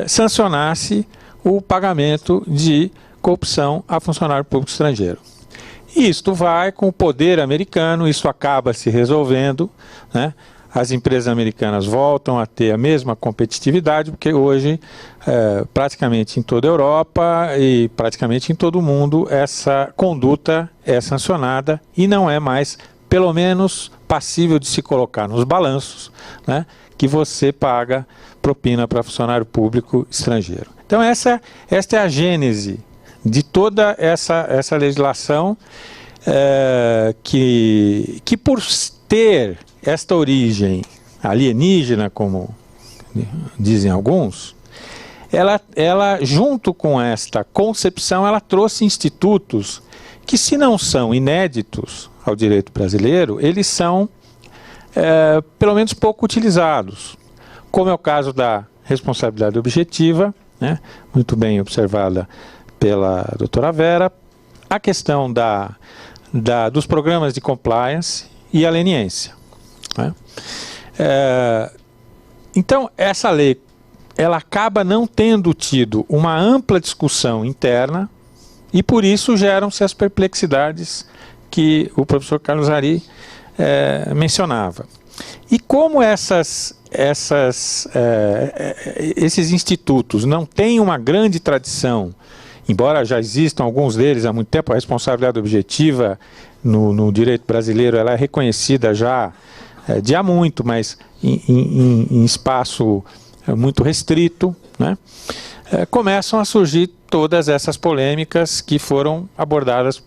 sancionasse o pagamento de corrupção a funcionário público estrangeiro. E isto vai com o poder americano, isso acaba se resolvendo, né? As empresas americanas voltam a ter a mesma competitividade, porque hoje, praticamente em toda a Europa e praticamente em todo o mundo, essa conduta é sancionada e não é mais, pelo menos, passível de se colocar nos balanços, né, que você paga propina para funcionário público estrangeiro. Então esta é a gênese de toda essa legislação, que por ter esta origem alienígena, como dizem alguns, ela junto com esta concepção, ela trouxe institutos que, se não são inéditos ao direito brasileiro, eles são pelo menos pouco utilizados, como é o caso da responsabilidade objetiva, né, muito bem observada pela doutora Vera, a questão dos programas de compliance e a leniência, né? Então, essa lei, ela acaba não tendo tido uma ampla discussão interna e, por isso, geram-se as perplexidades que o professor Carlos Ari mencionava. E como esses institutos não têm uma grande tradição, embora já existam alguns deles há muito tempo, a responsabilidade objetiva no direito brasileiro ela é reconhecida já de há muito, mas em espaço muito restrito, né? Começam a surgir todas essas polêmicas que foram abordadas,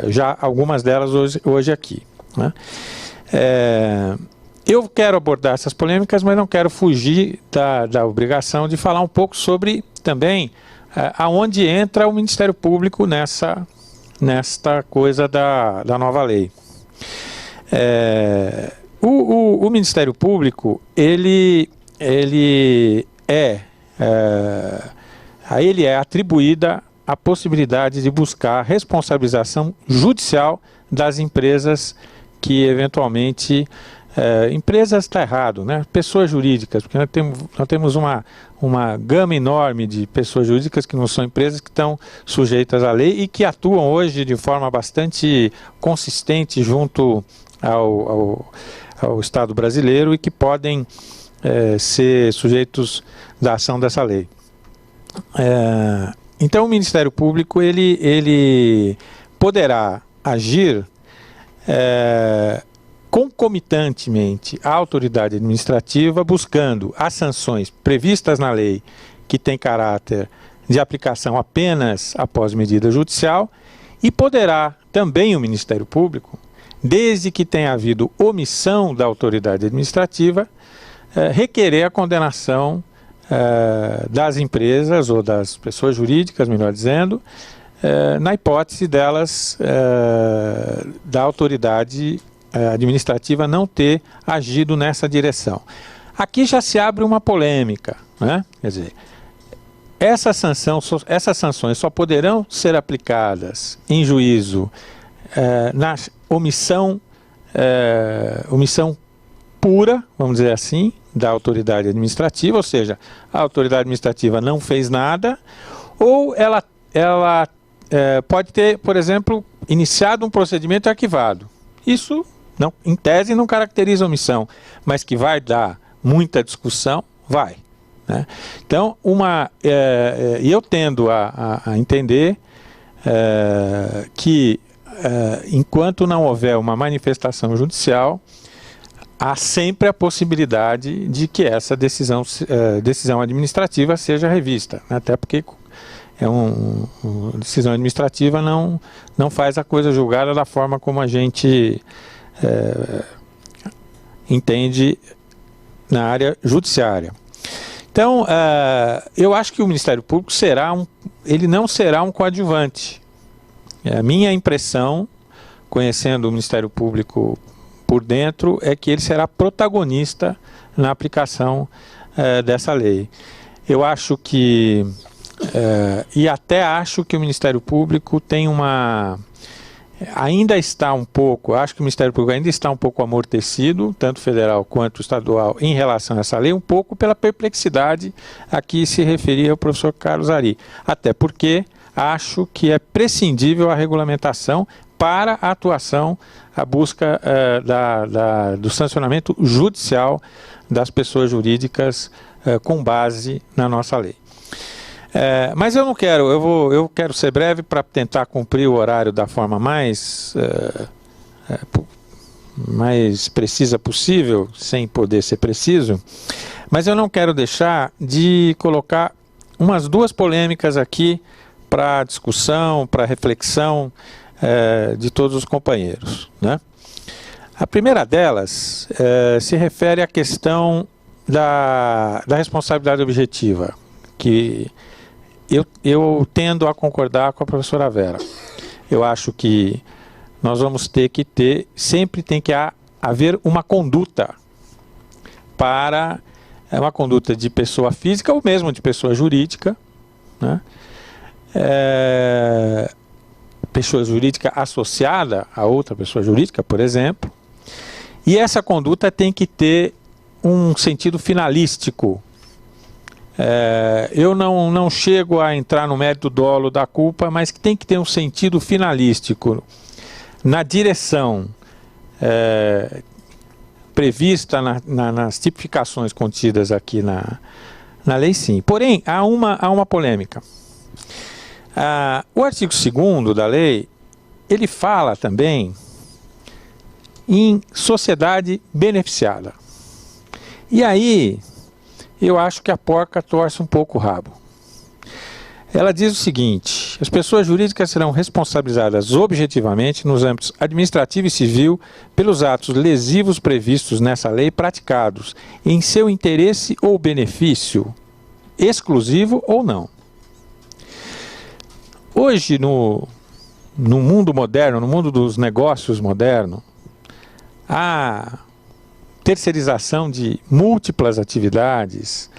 já algumas delas hoje aqui, né? Eu quero abordar essas polêmicas, mas não quero fugir da obrigação de falar um pouco sobre também aonde entra o Ministério Público nesta coisa da nova lei. O Ministério Público, a ele é atribuída a possibilidade de buscar responsabilização judicial das empresas que eventualmente empresas está errado, né? Pessoas jurídicas, porque nós temos uma gama enorme de pessoas jurídicas que não são empresas, que estão sujeitas à lei e que atuam hoje de forma bastante consistente junto ao Estado brasileiro e que podem ser sujeitos da ação dessa lei. Então o Ministério Público ele poderá agir concomitantemente à autoridade administrativa, buscando as sanções previstas na lei que tem caráter de aplicação apenas após medida judicial, e poderá também o Ministério Público, desde que tenha havido omissão da autoridade administrativa, requerer a condenação das empresas ou das pessoas jurídicas, melhor dizendo, na hipótese delas, da autoridade administrativa não ter agido nessa direção. Aqui já se abre uma polêmica, né? Quer dizer, essas sanções só poderão ser aplicadas em juízo na omissão pura, vamos dizer assim, da autoridade administrativa, ou seja, a autoridade administrativa não fez nada, ou ela pode ter, por exemplo, iniciado um procedimento arquivado. Isso, não, em tese, não caracteriza omissão, mas que vai dar muita discussão, vai. Né? Então, eu tendo a entender que, enquanto não houver uma manifestação judicial, há sempre a possibilidade de que essa decisão administrativa seja revista, né? Até porque decisão administrativa não faz a coisa julgada da forma como a gente entende na área judiciária. Então, eu acho que o Ministério Público ele não será um coadjuvante. A minha impressão, conhecendo o Ministério Público por dentro, é que ele será protagonista na aplicação dessa lei. Eu acho que, e até acho que o Ministério Público tem ainda está um pouco, acho que o Ministério Público ainda está um pouco amortecido, tanto federal quanto estadual, em relação a essa lei, um pouco pela perplexidade a que se referia o professor Carlos Ari. Até porque acho que é prescindível a regulamentação para a atuação, a busca do sancionamento judicial das pessoas jurídicas com base na nossa lei. Mas eu não quero, eu quero ser breve para tentar cumprir o horário da forma mais precisa possível, sem poder ser preciso, mas eu não quero deixar de colocar umas duas polêmicas aqui para discussão, para reflexão de todos os companheiros, né? A primeira delas se refere à questão da responsabilidade objetiva, que eu tendo a concordar com a professora Vera. Eu acho que nós vamos ter que sempre tem que haver uma conduta uma conduta de pessoa física ou mesmo de pessoa jurídica, né? Pessoa jurídica associada a outra pessoa jurídica, por exemplo, e essa conduta tem que ter um sentido finalístico. Eu não chego a entrar no mérito dolo da culpa, mas que tem que ter um sentido finalístico na direção prevista nas tipificações contidas aqui na lei, sim. Porém, há uma polêmica. O artigo 2º da lei, ele fala também em sociedade beneficiada. E aí, eu acho que a porca torce um pouco o rabo. Ela diz o seguinte: as pessoas jurídicas serão responsabilizadas objetivamente nos âmbitos administrativo e civil pelos atos lesivos previstos nessa lei praticados em seu interesse ou benefício, exclusivo ou não. Hoje, no mundo moderno, no mundo dos negócios moderno, a terceirização de múltiplas atividades.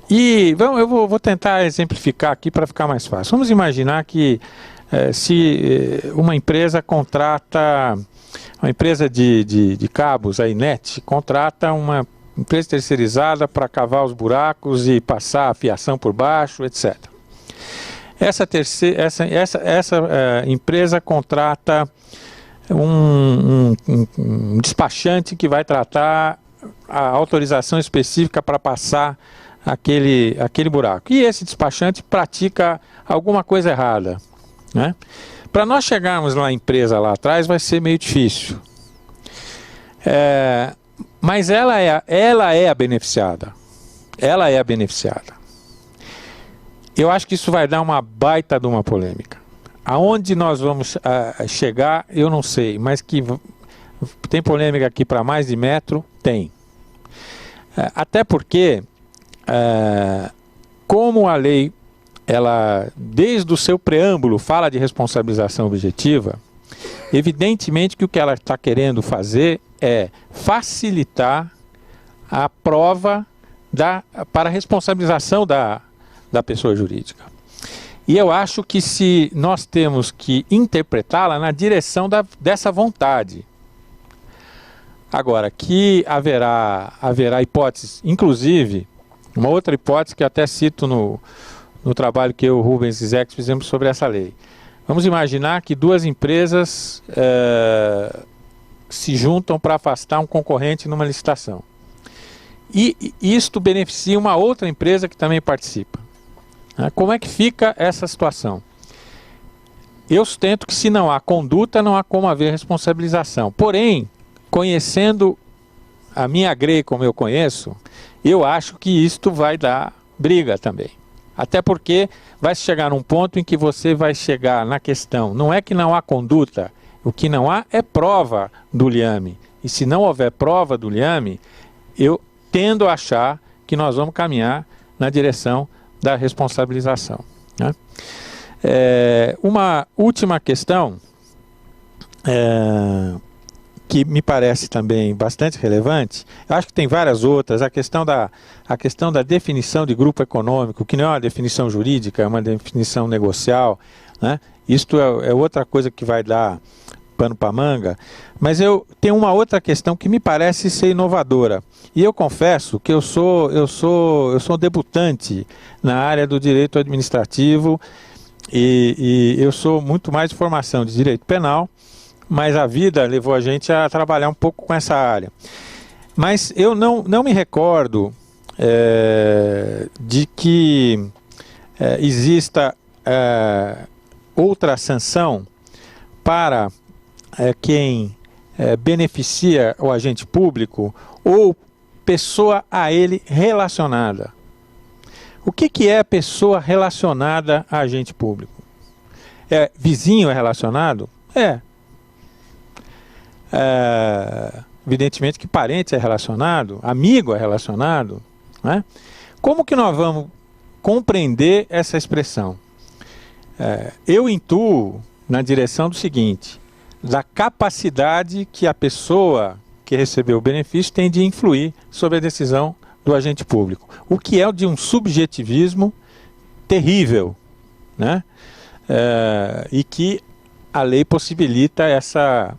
Eu vou tentar exemplificar aqui para ficar mais fácil. Vamos imaginar que se uma empresa contrata, uma empresa de cabos, a Inet, contrata uma empresa terceirizada para cavar os buracos e passar a fiação por baixo, etc. Essa empresa contrata um despachante que vai tratar a autorização específica para passar aquele buraco. E esse despachante pratica alguma coisa errada, né? Para nós chegarmos na empresa lá atrás vai ser meio difícil. Mas ela é a beneficiada. Ela é a beneficiada. Eu acho que isso vai dar uma baita de uma polêmica. Aonde nós vamos chegar, eu não sei, mas que tem polêmica aqui para mais de metro, tem. Até porque, como a lei, ela, desde o seu preâmbulo, fala de responsabilização objetiva, evidentemente que o que ela está querendo fazer é facilitar a prova para a responsabilização da pessoa jurídica. E eu acho que se nós temos que interpretá-la na direção dessa vontade. Agora, que haverá hipóteses, inclusive, uma outra hipótese que eu até cito no trabalho que eu e o Rubens Zizek fizemos sobre essa lei. Vamos imaginar que duas empresas se juntam para afastar um concorrente numa licitação. E isto beneficia uma outra empresa que também participa. Como é que fica essa situação? Eu sustento que se não há conduta, não há como haver responsabilização. Porém, conhecendo a minha grei como eu conheço, eu acho que isto vai dar briga também. Até porque vai chegar num ponto em que você vai chegar na questão, não é que não há conduta, o que não há é prova do liame. E se não houver prova do liame, eu tendo a achar que nós vamos caminhar na direção da responsabilização, né? Uma última questão que me parece também bastante relevante, eu acho que tem várias outras, a questão da definição de grupo econômico, que não é uma definição jurídica, é uma definição negocial, né? Isto é outra coisa que vai dar pano para manga, mas eu tenho uma outra questão que me parece ser inovadora. E eu confesso que eu sou debutante na área do direito administrativo e eu sou muito mais de formação de direito penal, mas a vida levou a gente a trabalhar um pouco com essa área. Mas eu não me recordo de que exista outra sanção para quem beneficia o agente público ou pessoa a ele relacionada. O que é pessoa relacionada a agente público? Vizinho é relacionado? Evidentemente que parente é relacionado, amigo é relacionado, né? Como que nós vamos compreender essa expressão? Eu intuo na direção do seguinte, da capacidade que a pessoa que recebeu o benefício tem de influir sobre a decisão do agente público. O que é de um subjetivismo terrível, né? E que a lei possibilita essa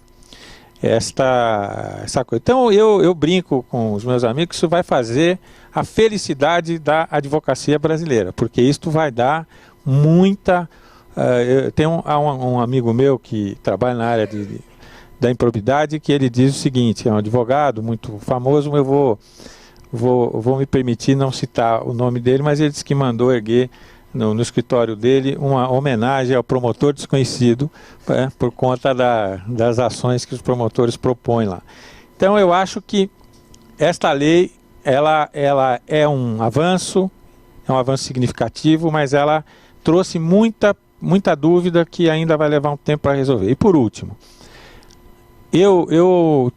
coisa. Então eu brinco com os meus amigos que isso vai fazer a felicidade da advocacia brasileira, porque isto vai dar muita... eu tenho um amigo meu que trabalha na área da improbidade, que ele diz o seguinte, é um advogado muito famoso, eu vou me permitir não citar o nome dele, mas ele disse que mandou erguer no escritório dele uma homenagem ao promotor desconhecido, por conta das ações que os promotores propõem lá. Então eu acho que esta lei ela é um avanço significativo, mas ela trouxe muita dúvida que ainda vai levar um tempo para resolver. E por último, eu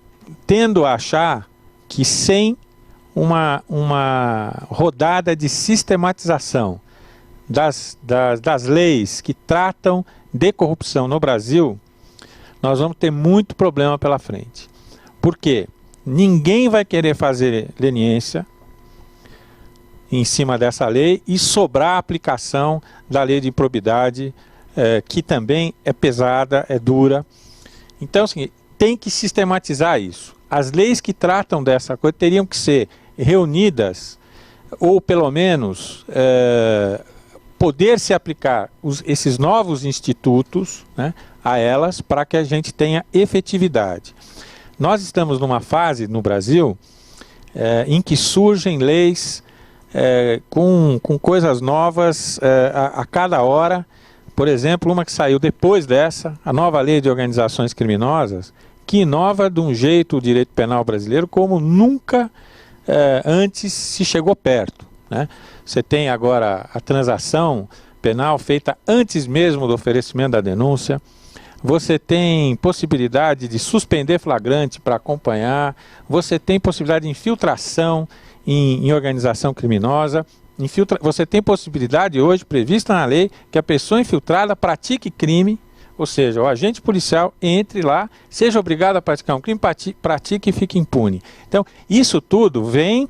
tendo a achar que sem uma rodada de sistematização das leis que tratam de corrupção no Brasil, nós vamos ter muito problema pela frente. Por quê? Ninguém vai querer fazer leniência em cima dessa lei e sobrar a aplicação da lei de improbidade, que também é pesada, é dura. Então, assim, tem que sistematizar isso. As leis que tratam dessa coisa teriam que ser reunidas, ou pelo menos poder se aplicar esses novos institutos, né, a elas, para que a gente tenha efetividade. Nós estamos numa fase no Brasil em que surgem leis com coisas novas a cada hora. Por exemplo, uma que saiu depois dessa, a nova lei de organizações criminosas, que inova de um jeito o direito penal brasileiro como nunca antes se chegou perto, né? Você tem agora a transação penal feita antes mesmo do oferecimento da denúncia. Você tem possibilidade de suspender flagrante para acompanhar. Você tem possibilidade de infiltração em organização criminosa. Você tem possibilidade hoje, prevista na lei, que a pessoa infiltrada pratique crime, ou seja, o agente policial entre lá, seja obrigado a praticar um crime, pratique e fique impune. Então, isso tudo vem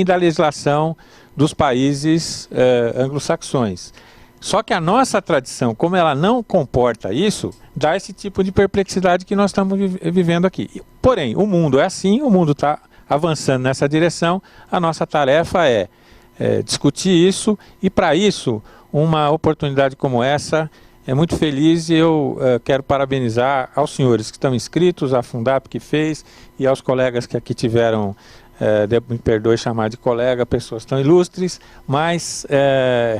da legislação dos países anglo-saxões. Só que a nossa tradição, como ela não comporta isso, dá esse tipo de perplexidade que nós estamos vivendo aqui. Porém, o mundo é assim, o mundo está avançando nessa direção, a nossa tarefa é discutir isso, e para isso, uma oportunidade como essa é muito feliz, e eu quero parabenizar aos senhores que estão inscritos, à Fundap que fez, e aos colegas que aqui tiveram, me perdoe chamar de colega, pessoas tão ilustres, mas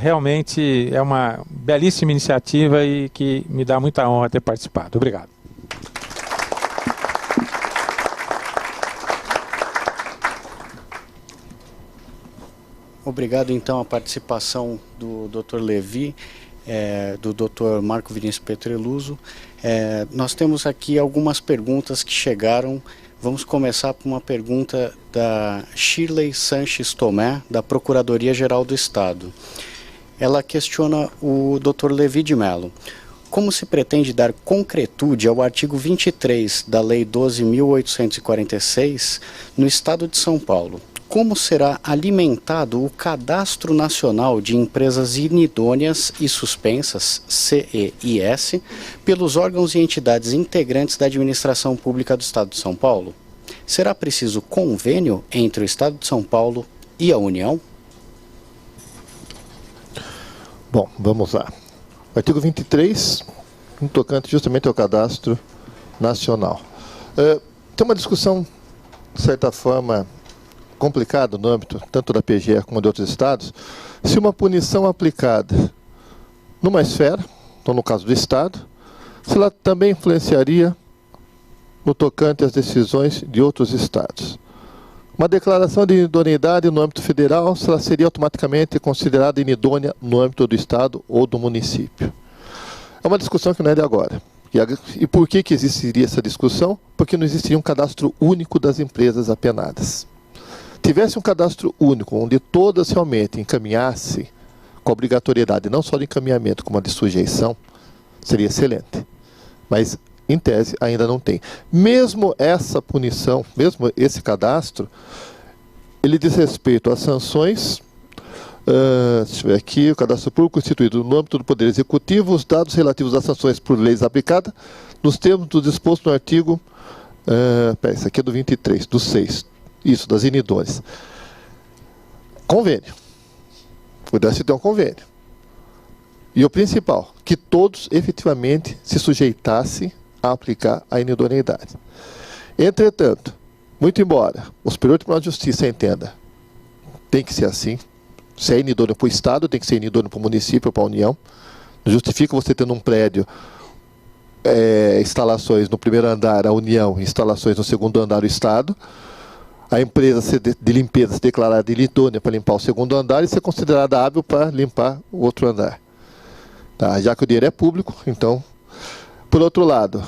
realmente é uma belíssima iniciativa e que me dá muita honra ter participado. Obrigado. Obrigado, então, a participação do Dr. Levi, do Dr. Marco Vinícius Petreluso. Nós temos aqui algumas perguntas que chegaram. Vamos começar com uma pergunta da Shirley Sanches Tomé, da Procuradoria-Geral do Estado. Ela questiona o Dr. Levi de Mello. Como se pretende dar concretude ao artigo 23 da Lei 12.846 no Estado de São Paulo? Como será alimentado o Cadastro Nacional de Empresas Inidôneas e Suspensas, CEIS, pelos órgãos e entidades integrantes da Administração Pública do Estado de São Paulo? Será preciso convênio entre o Estado de São Paulo e a União? Bom, vamos lá. Artigo 23, no tocante justamente ao Cadastro Nacional. Tem uma discussão, de certa forma, complicado no âmbito tanto da PGE como de outros estados, se uma punição aplicada numa esfera, então no caso do Estado, se ela também influenciaria no tocante às decisões de outros estados. Uma declaração de idoneidade no âmbito federal, se ela seria automaticamente considerada inidônea no âmbito do Estado ou do município. É uma discussão que não é de agora. E por que existiria essa discussão? Porque não existiria um cadastro único das empresas apenadas. Tivesse um cadastro único, onde todas realmente encaminhassem com a obrigatoriedade, não só de encaminhamento, como a de sujeição, seria excelente. Mas, em tese, ainda não tem. Mesmo essa punição, mesmo esse cadastro, ele diz respeito às sanções, deixa eu ver aqui, o cadastro público constituído no âmbito do Poder Executivo, os dados relativos às sanções por leis aplicadas, nos termos do disposto no artigo, isso aqui é do 23, do 6, isso, das inidôneas. Convênio. Pudesse ter um convênio. E o principal, que todos efetivamente se sujeitassem a aplicar a inidoneidade. Entretanto, muito embora o Superior Tribunal de Justiça entenda, tem que ser assim, se é inidôneo para o Estado, tem que ser inidôneo para o município ou para a União. Não justifica você ter num prédio instalações no primeiro andar a União, instalações no segundo andar o Estado, a empresa de limpeza se declarada inidônea para limpar o segundo andar e ser considerada hábil para limpar o outro andar. Tá? Já que o dinheiro é público, então... Por outro lado,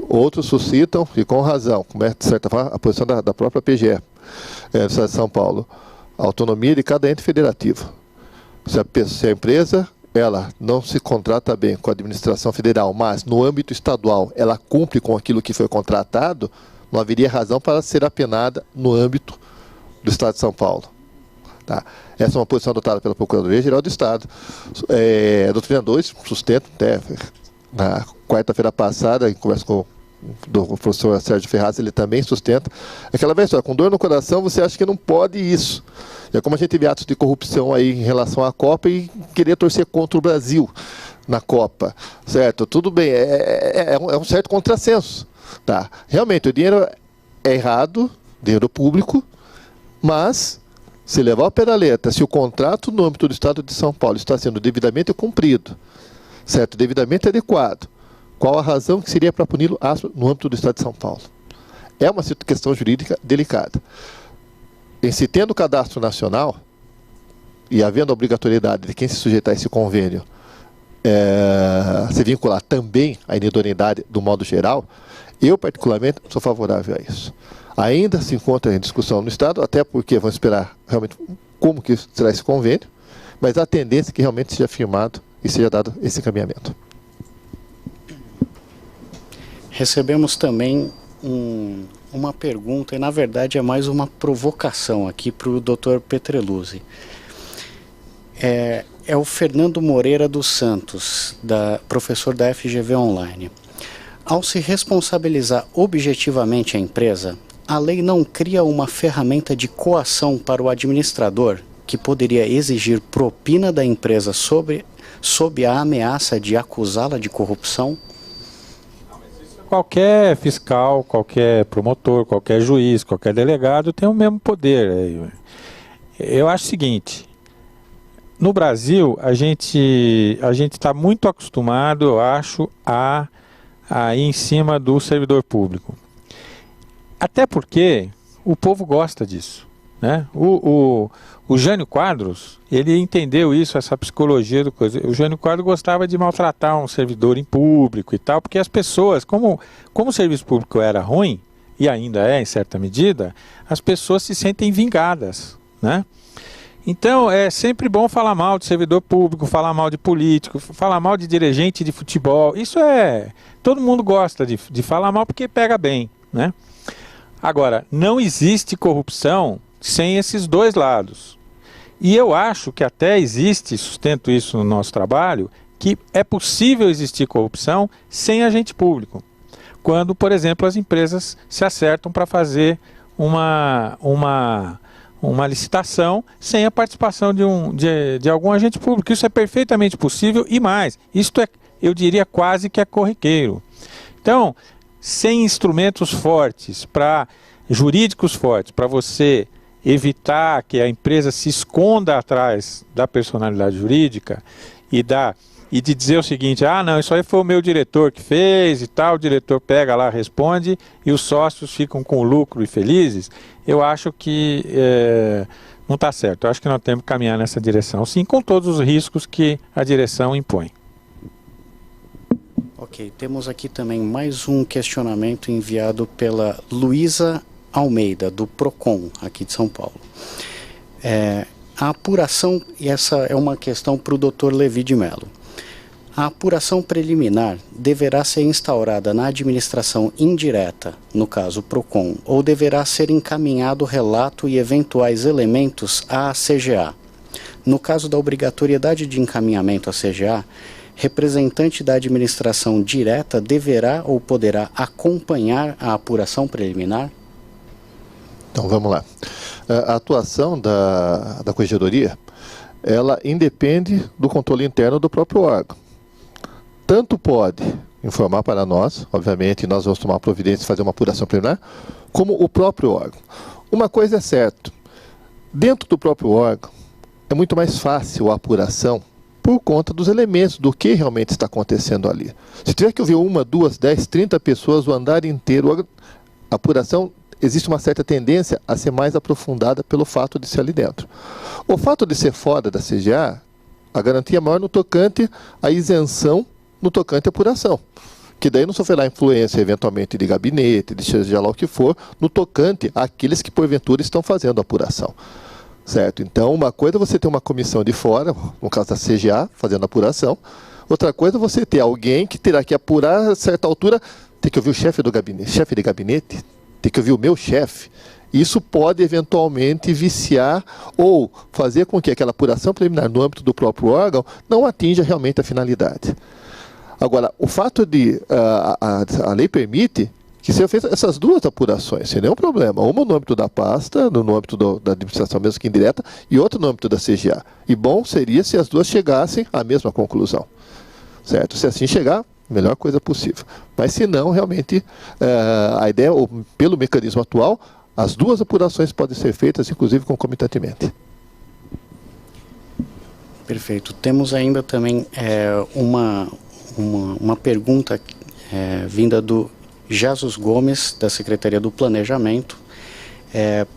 outros suscitam, e com razão, como é, de certa forma, a posição da própria PGE, do Estado de São Paulo, a autonomia de cada ente federativo. Se a empresa ela não se contrata bem com a administração federal, mas no âmbito estadual ela cumpre com aquilo que foi contratado, não haveria razão para ser apenada no âmbito do Estado de São Paulo. Tá? Essa é uma posição adotada pela Procuradoria-Geral do Estado. A doutrina 2 sustenta, até na quarta-feira passada, em conversa com o do professor Sérgio Ferraz, ele também sustenta, é aquela velha história, com dor no coração você acha que não pode isso. É como a gente vê atos de corrupção aí em relação à Copa e querer torcer contra o Brasil na Copa, certo? Tudo bem, é um certo contrassenso, tá? Realmente, o dinheiro é errado, dinheiro público, mas se levar ao pé da letra, se o contrato no âmbito do Estado de São Paulo está sendo devidamente cumprido, certo? Devidamente adequado, qual a razão que seria para puni-lo no âmbito do Estado de São Paulo? É uma questão jurídica delicada. Em se tendo o cadastro nacional e havendo a obrigatoriedade de quem se sujeitar a esse convênio se vincular também à inidoneidade do modo geral, eu particularmente sou favorável a isso. Ainda se encontra em discussão no Estado, até porque vamos esperar realmente como que será esse convênio, mas a tendência é que realmente seja firmado e seja dado esse encaminhamento. Recebemos também uma pergunta, e na verdade é mais uma provocação aqui para o Dr. Petreluzzi. É o Fernando Moreira dos Santos, professor da FGV Online. Ao se responsabilizar objetivamente a empresa, a lei não cria uma ferramenta de coação para o administrador que poderia exigir propina da empresa sob a ameaça de acusá-la de corrupção? Qualquer fiscal, qualquer promotor, qualquer juiz, qualquer delegado tem o mesmo poder. Eu acho o seguinte, no Brasil a gente está muito acostumado, eu acho, a ir em cima do servidor público. Até porque o povo gosta disso, né? O Jânio Quadros, ele entendeu isso, essa psicologia do coisa. O Jânio Quadros gostava de maltratar um servidor em público e tal, porque as pessoas, como o serviço público era ruim, e ainda é em certa medida, as pessoas se sentem vingadas, né? Então é sempre bom falar mal de servidor público, falar mal de político, falar mal de dirigente de futebol. Isso todo mundo gosta de falar mal porque pega bem, né? Agora, não existe corrupção sem esses dois lados. E eu acho que até existe, sustento isso no nosso trabalho, que é possível existir corrupção sem agente público. Quando, por exemplo, as empresas se acertam para fazer uma licitação sem a participação de algum agente público. Isso é perfeitamente possível e mais, isto eu diria quase que é corriqueiro. Então, sem instrumentos fortes, jurídicos fortes, para você evitar que a empresa se esconda atrás da personalidade jurídica e de dizer o seguinte, não, isso aí foi o meu diretor que fez e tal, o diretor pega lá, responde e os sócios ficam com lucro e felizes, eu acho que não está certo. Eu acho que nós temos que caminhar nessa direção, sim, com todos os riscos que a direção impõe. Ok, temos aqui também mais um questionamento enviado pela Luísa Almeida, do PROCON, aqui de São Paulo. A apuração, e essa é uma questão para o Dr. Levi de Mello. A apuração preliminar deverá ser instaurada na administração indireta, no caso PROCON, ou deverá ser encaminhado relato e eventuais elementos à CGA. No caso da obrigatoriedade de encaminhamento à CGA, representante da administração direta deverá ou poderá acompanhar a apuração preliminar? Então, vamos lá. A atuação da Corregedoria, ela independe do controle interno do próprio órgão. Tanto pode informar para nós, obviamente, nós vamos tomar providência e fazer uma apuração preliminar, como o próprio órgão. Uma coisa é certa, dentro do próprio órgão, é muito mais fácil a apuração por conta dos elementos, do que realmente está acontecendo ali. Se tiver que ouvir 1, 2, 10, 30 pessoas o andar inteiro, a apuração, existe uma certa tendência a ser mais aprofundada pelo fato de ser ali dentro. O fato de ser fora da CGA, a garantia é maior no tocante à isenção, no tocante à apuração. Que daí não sofrerá influência, eventualmente, de gabinete, de seja lá o que for, no tocante àqueles que, porventura, estão fazendo a apuração. Certo? Então, uma coisa é você ter uma comissão de fora, no caso da CGA, fazendo a apuração. Outra coisa é você ter alguém que terá que apurar a certa altura, tem que ouvir o chefe de gabinete, tem que ouvir o meu chefe. Isso pode, eventualmente, viciar ou fazer com que aquela apuração preliminar no âmbito do próprio órgão não atinja realmente a finalidade. Agora, o fato de a lei permite que sejam feitas essas duas apurações, sem nenhum problema. Uma no âmbito da pasta, no âmbito da administração mesmo que indireta, e outra no âmbito da CGA. E bom seria se as duas chegassem à mesma conclusão. Certo? Se assim chegar, melhor coisa possível. Mas se não, realmente, a ideia, pelo mecanismo atual, as duas apurações podem ser feitas, inclusive concomitantemente. Perfeito. Temos ainda também uma pergunta vinda do Jesus Gomes, da Secretaria do Planejamento,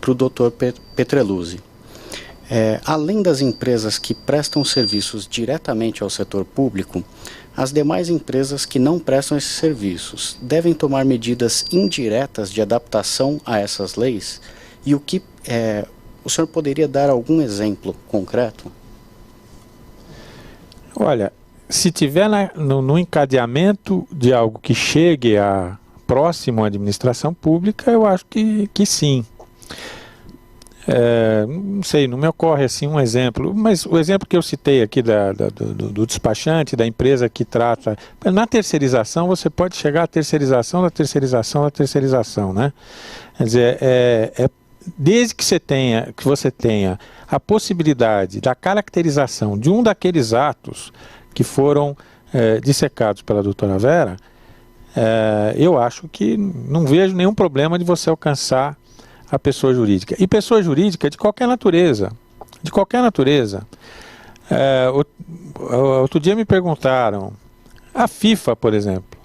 para o Dr. Petreluzzi. Além das empresas que prestam serviços diretamente ao setor público, as demais empresas que não prestam esses serviços devem tomar medidas indiretas de adaptação a essas leis? E o senhor poderia dar algum exemplo concreto? Olha, se tiver no encadeamento de algo que chegue próximo à administração pública, eu acho que sim. Não sei, não me ocorre assim um exemplo, mas o exemplo que eu citei aqui do despachante, da empresa que trata, na terceirização você pode chegar à terceirização da terceirização da terceirização, né? Quer dizer, desde que você tenha a possibilidade da caracterização de um daqueles atos que foram dissecados pela doutora Vera, eu acho que não vejo nenhum problema de você alcançar a pessoa jurídica. E pessoa jurídica de qualquer natureza. De qualquer natureza. Outro dia me perguntaram, a FIFA, por exemplo,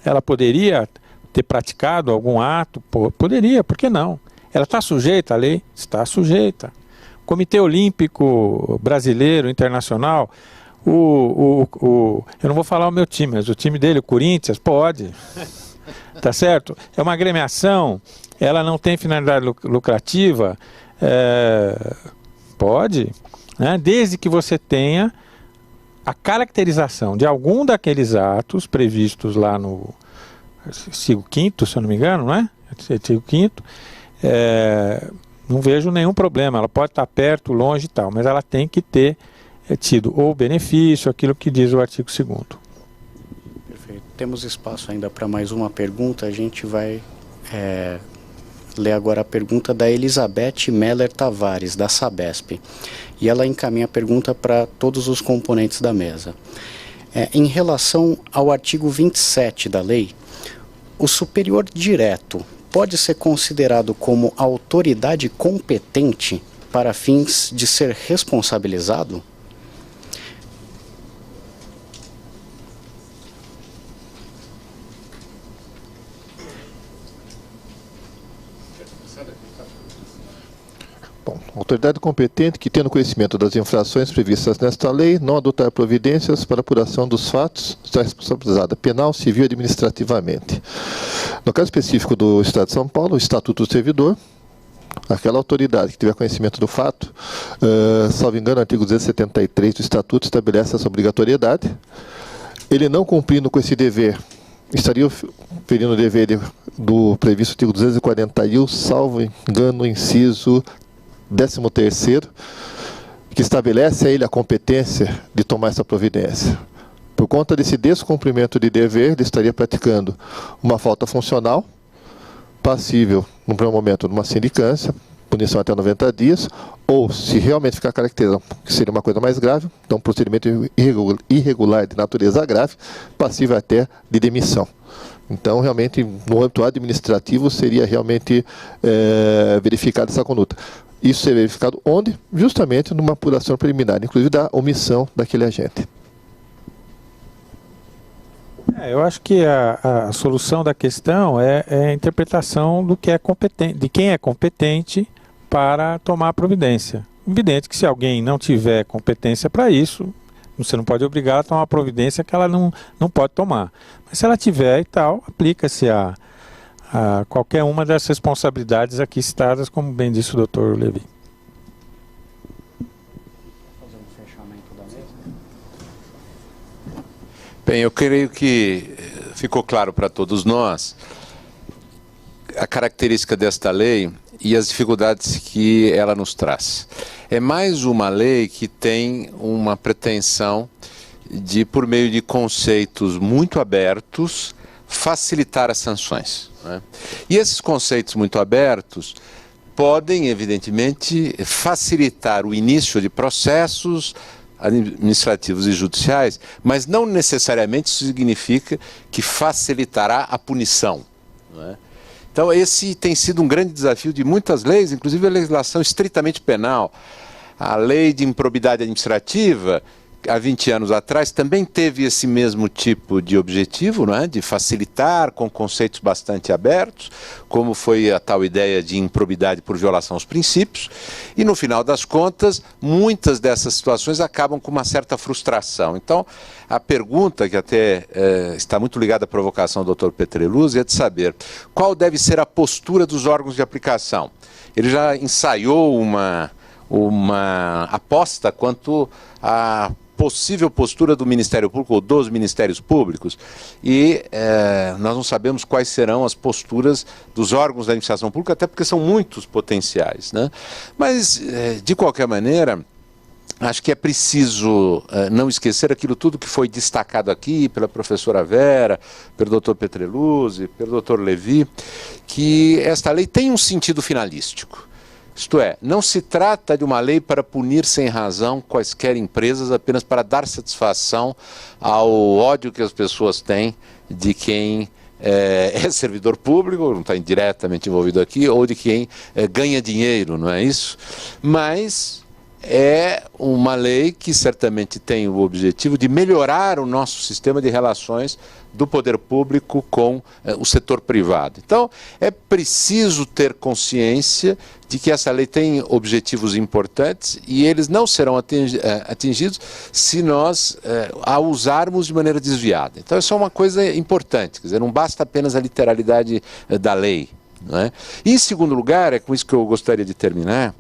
ela poderia ter praticado algum ato? Poderia, por que não? Ela está sujeita à lei? Está sujeita. Comitê Olímpico Brasileiro, Internacional, eu não vou falar o meu time, mas o time dele, o Corinthians, pode. Tá certo? É uma agremiação, ela não tem finalidade lucrativa, pode, né? Desde que você tenha a caracterização de algum daqueles atos previstos lá no artigo 5º, se eu não me engano, não é? Artigo 5º, não vejo nenhum problema, ela pode estar perto, longe e tal, mas ela tem que ter tido ou benefício, aquilo que diz o artigo 2º. Perfeito. Temos espaço ainda para mais uma pergunta. A gente vai ler agora a pergunta da Elizabeth Meller Tavares, da Sabesp. E ela encaminha a pergunta para todos os componentes da mesa. Em relação ao artigo 27 da lei, o superior direto pode ser considerado como autoridade competente para fins de ser responsabilizado? Bom, autoridade competente que, tendo conhecimento das infrações previstas nesta lei, não adotar providências para apuração dos fatos, está responsabilizada penal, civil e administrativamente. No caso específico do Estado de São Paulo, o Estatuto do Servidor, aquela autoridade que tiver conhecimento do fato, salvo engano, o artigo 273 do Estatuto estabelece essa obrigatoriedade. Ele não cumprindo com esse dever, estaria ferindo o dever do previsto artigo 241, salvo engano, inciso 13º, que estabelece a ele a competência de tomar essa providência. Por conta desse descumprimento de dever, ele estaria praticando uma falta funcional, passível, no primeiro momento, de uma sindicância, punição até 90 dias, ou, se realmente ficar caracterizado, que seria uma coisa mais grave, então um procedimento irregular de natureza grave, passível até de demissão. Então, realmente, no âmbito administrativo, seria realmente verificada essa conduta. Isso seria verificado onde? Justamente numa apuração preliminar, inclusive da omissão daquele agente. Eu acho que a solução da questão é a interpretação do que é competente, de quem é competente para tomar a providência. Evidente que se alguém não tiver competência para isso, você não pode obrigar ela a tomar uma providência que ela não pode tomar. Mas se ela tiver e tal, aplica-se a qualquer uma das responsabilidades aqui citadas, como bem disse o doutor Levi. Bem, eu creio que ficou claro para todos nós a característica desta lei e as dificuldades que ela nos traz. É mais uma lei que tem uma pretensão de, por meio de conceitos muito abertos, facilitar as sanções, né? E esses conceitos muito abertos podem, evidentemente, facilitar o início de processos administrativos e judiciais, mas não necessariamente isso significa que facilitará a punição, não é? Então esse tem sido um grande desafio de muitas leis, inclusive a legislação estritamente penal. A lei de improbidade administrativa, há 20 anos atrás, também teve esse mesmo tipo de objetivo, não é? De facilitar com conceitos bastante abertos, como foi a tal ideia de improbidade por violação aos princípios, e no final das contas, muitas dessas situações acabam com uma certa frustração. Então, a pergunta, que até está muito ligada à provocação do Dr. Petreluzzi, é de saber qual deve ser a postura dos órgãos de aplicação. Ele já ensaiou uma aposta quanto à possível postura do Ministério Público ou dos Ministérios Públicos, e nós não sabemos quais serão as posturas dos órgãos da administração pública, até porque são muitos potenciais, né? Mas, de qualquer maneira, acho que é preciso não esquecer aquilo tudo que foi destacado aqui pela professora Vera, pelo Dr. Petreluzzi, pelo Dr. Levi, que esta lei tem um sentido finalístico. Isto é, não se trata de uma lei para punir sem razão quaisquer empresas apenas para dar satisfação ao ódio que as pessoas têm de quem é servidor público, não está diretamente envolvido aqui, ou de quem ganha dinheiro, não é isso? Mas é uma lei que certamente tem o objetivo de melhorar o nosso sistema de relações do poder público com o setor privado. Então, é preciso ter consciência de que essa lei tem objetivos importantes e eles não serão atingidos se nós a usarmos de maneira desviada. Então, isso é uma coisa importante, quer dizer, não basta apenas a literalidade da lei, não é? E, em segundo lugar, é com isso que eu gostaria de terminar,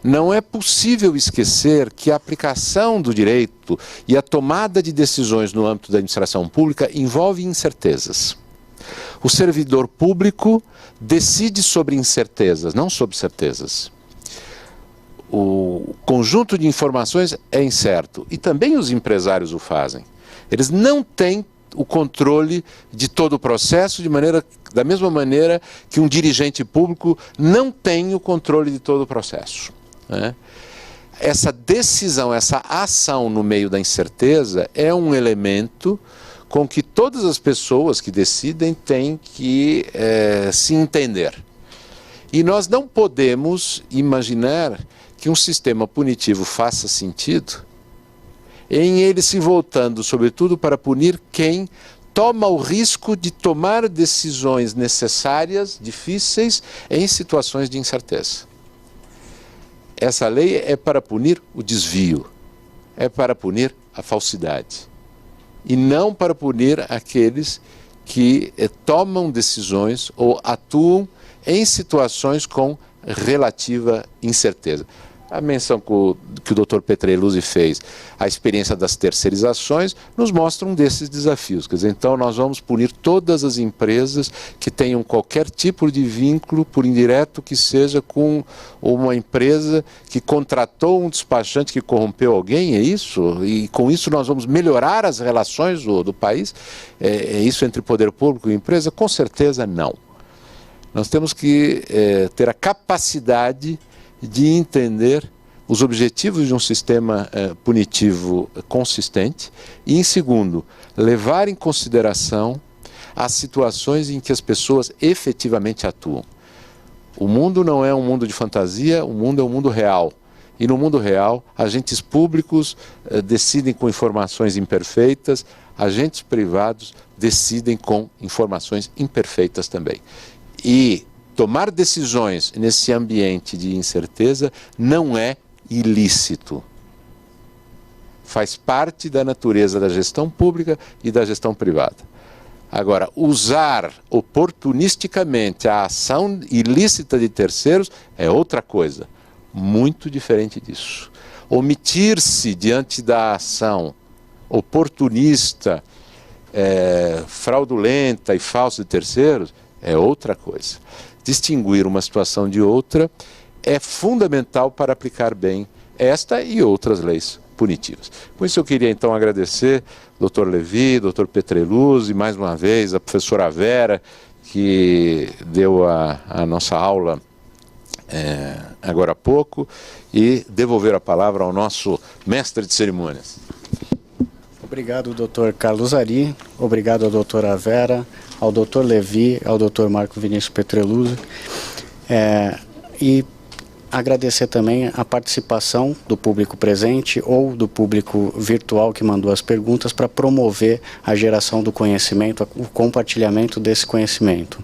não é possível esquecer que a aplicação do direito e a tomada de decisões no âmbito da administração pública envolve incertezas. O servidor público decide sobre incertezas, não sobre certezas. O conjunto de informações é incerto e também os empresários o fazem. Eles não têm o controle de todo o processo da mesma maneira que um dirigente público não tem o controle de todo o processo, né? Essa decisão, essa ação no meio da incerteza é um elemento com que todas as pessoas que decidem têm que se entender. E nós não podemos imaginar que um sistema punitivo faça sentido em ele se voltando, sobretudo, para punir quem toma o risco de tomar decisões necessárias, difíceis, em situações de incerteza. Essa lei é para punir o desvio, é para punir a falsidade, e não para punir aqueles que tomam decisões ou atuam em situações com relativa incerteza. A menção que o Dr. Petreluzzi fez, a experiência das terceirizações, nos mostra um desses desafios. Quer dizer, então nós vamos punir todas as empresas que tenham qualquer tipo de vínculo, por indireto que seja, com uma empresa que contratou um despachante que corrompeu alguém, é isso? E com isso nós vamos melhorar as relações do país? É isso entre poder público e empresa? Com certeza não. Nós temos que ter a capacidade de entender os objetivos de um sistema punitivo consistente e, em segundo, levar em consideração as situações em que as pessoas efetivamente atuam. O mundo não é um mundo de fantasia, o mundo é um mundo real. E no mundo real, agentes públicos decidem com informações imperfeitas, agentes privados decidem com informações imperfeitas também. E tomar decisões nesse ambiente de incerteza não é ilícito. Faz parte da natureza da gestão pública e da gestão privada. Agora, usar oportunisticamente a ação ilícita de terceiros é outra coisa, muito diferente disso. Omitir-se diante da ação oportunista, fraudulenta e falsa de terceiros é outra coisa. Distinguir uma situação de outra é fundamental para aplicar bem esta e outras leis punitivas. Com isso eu queria então agradecer Dr. Levi, Dr. Petreluzzi, mais uma vez a professora Vera, que deu a nossa aula agora há pouco, e devolver a palavra ao nosso mestre de cerimônias. Obrigado, Dr. Carlos Ari, obrigado à doutora Vera, ao Dr. Levi, ao Dr. Marco Vinícius Petreluzzi, e agradecer também a participação do público presente ou do público virtual que mandou as perguntas para promover a geração do conhecimento, o compartilhamento desse conhecimento.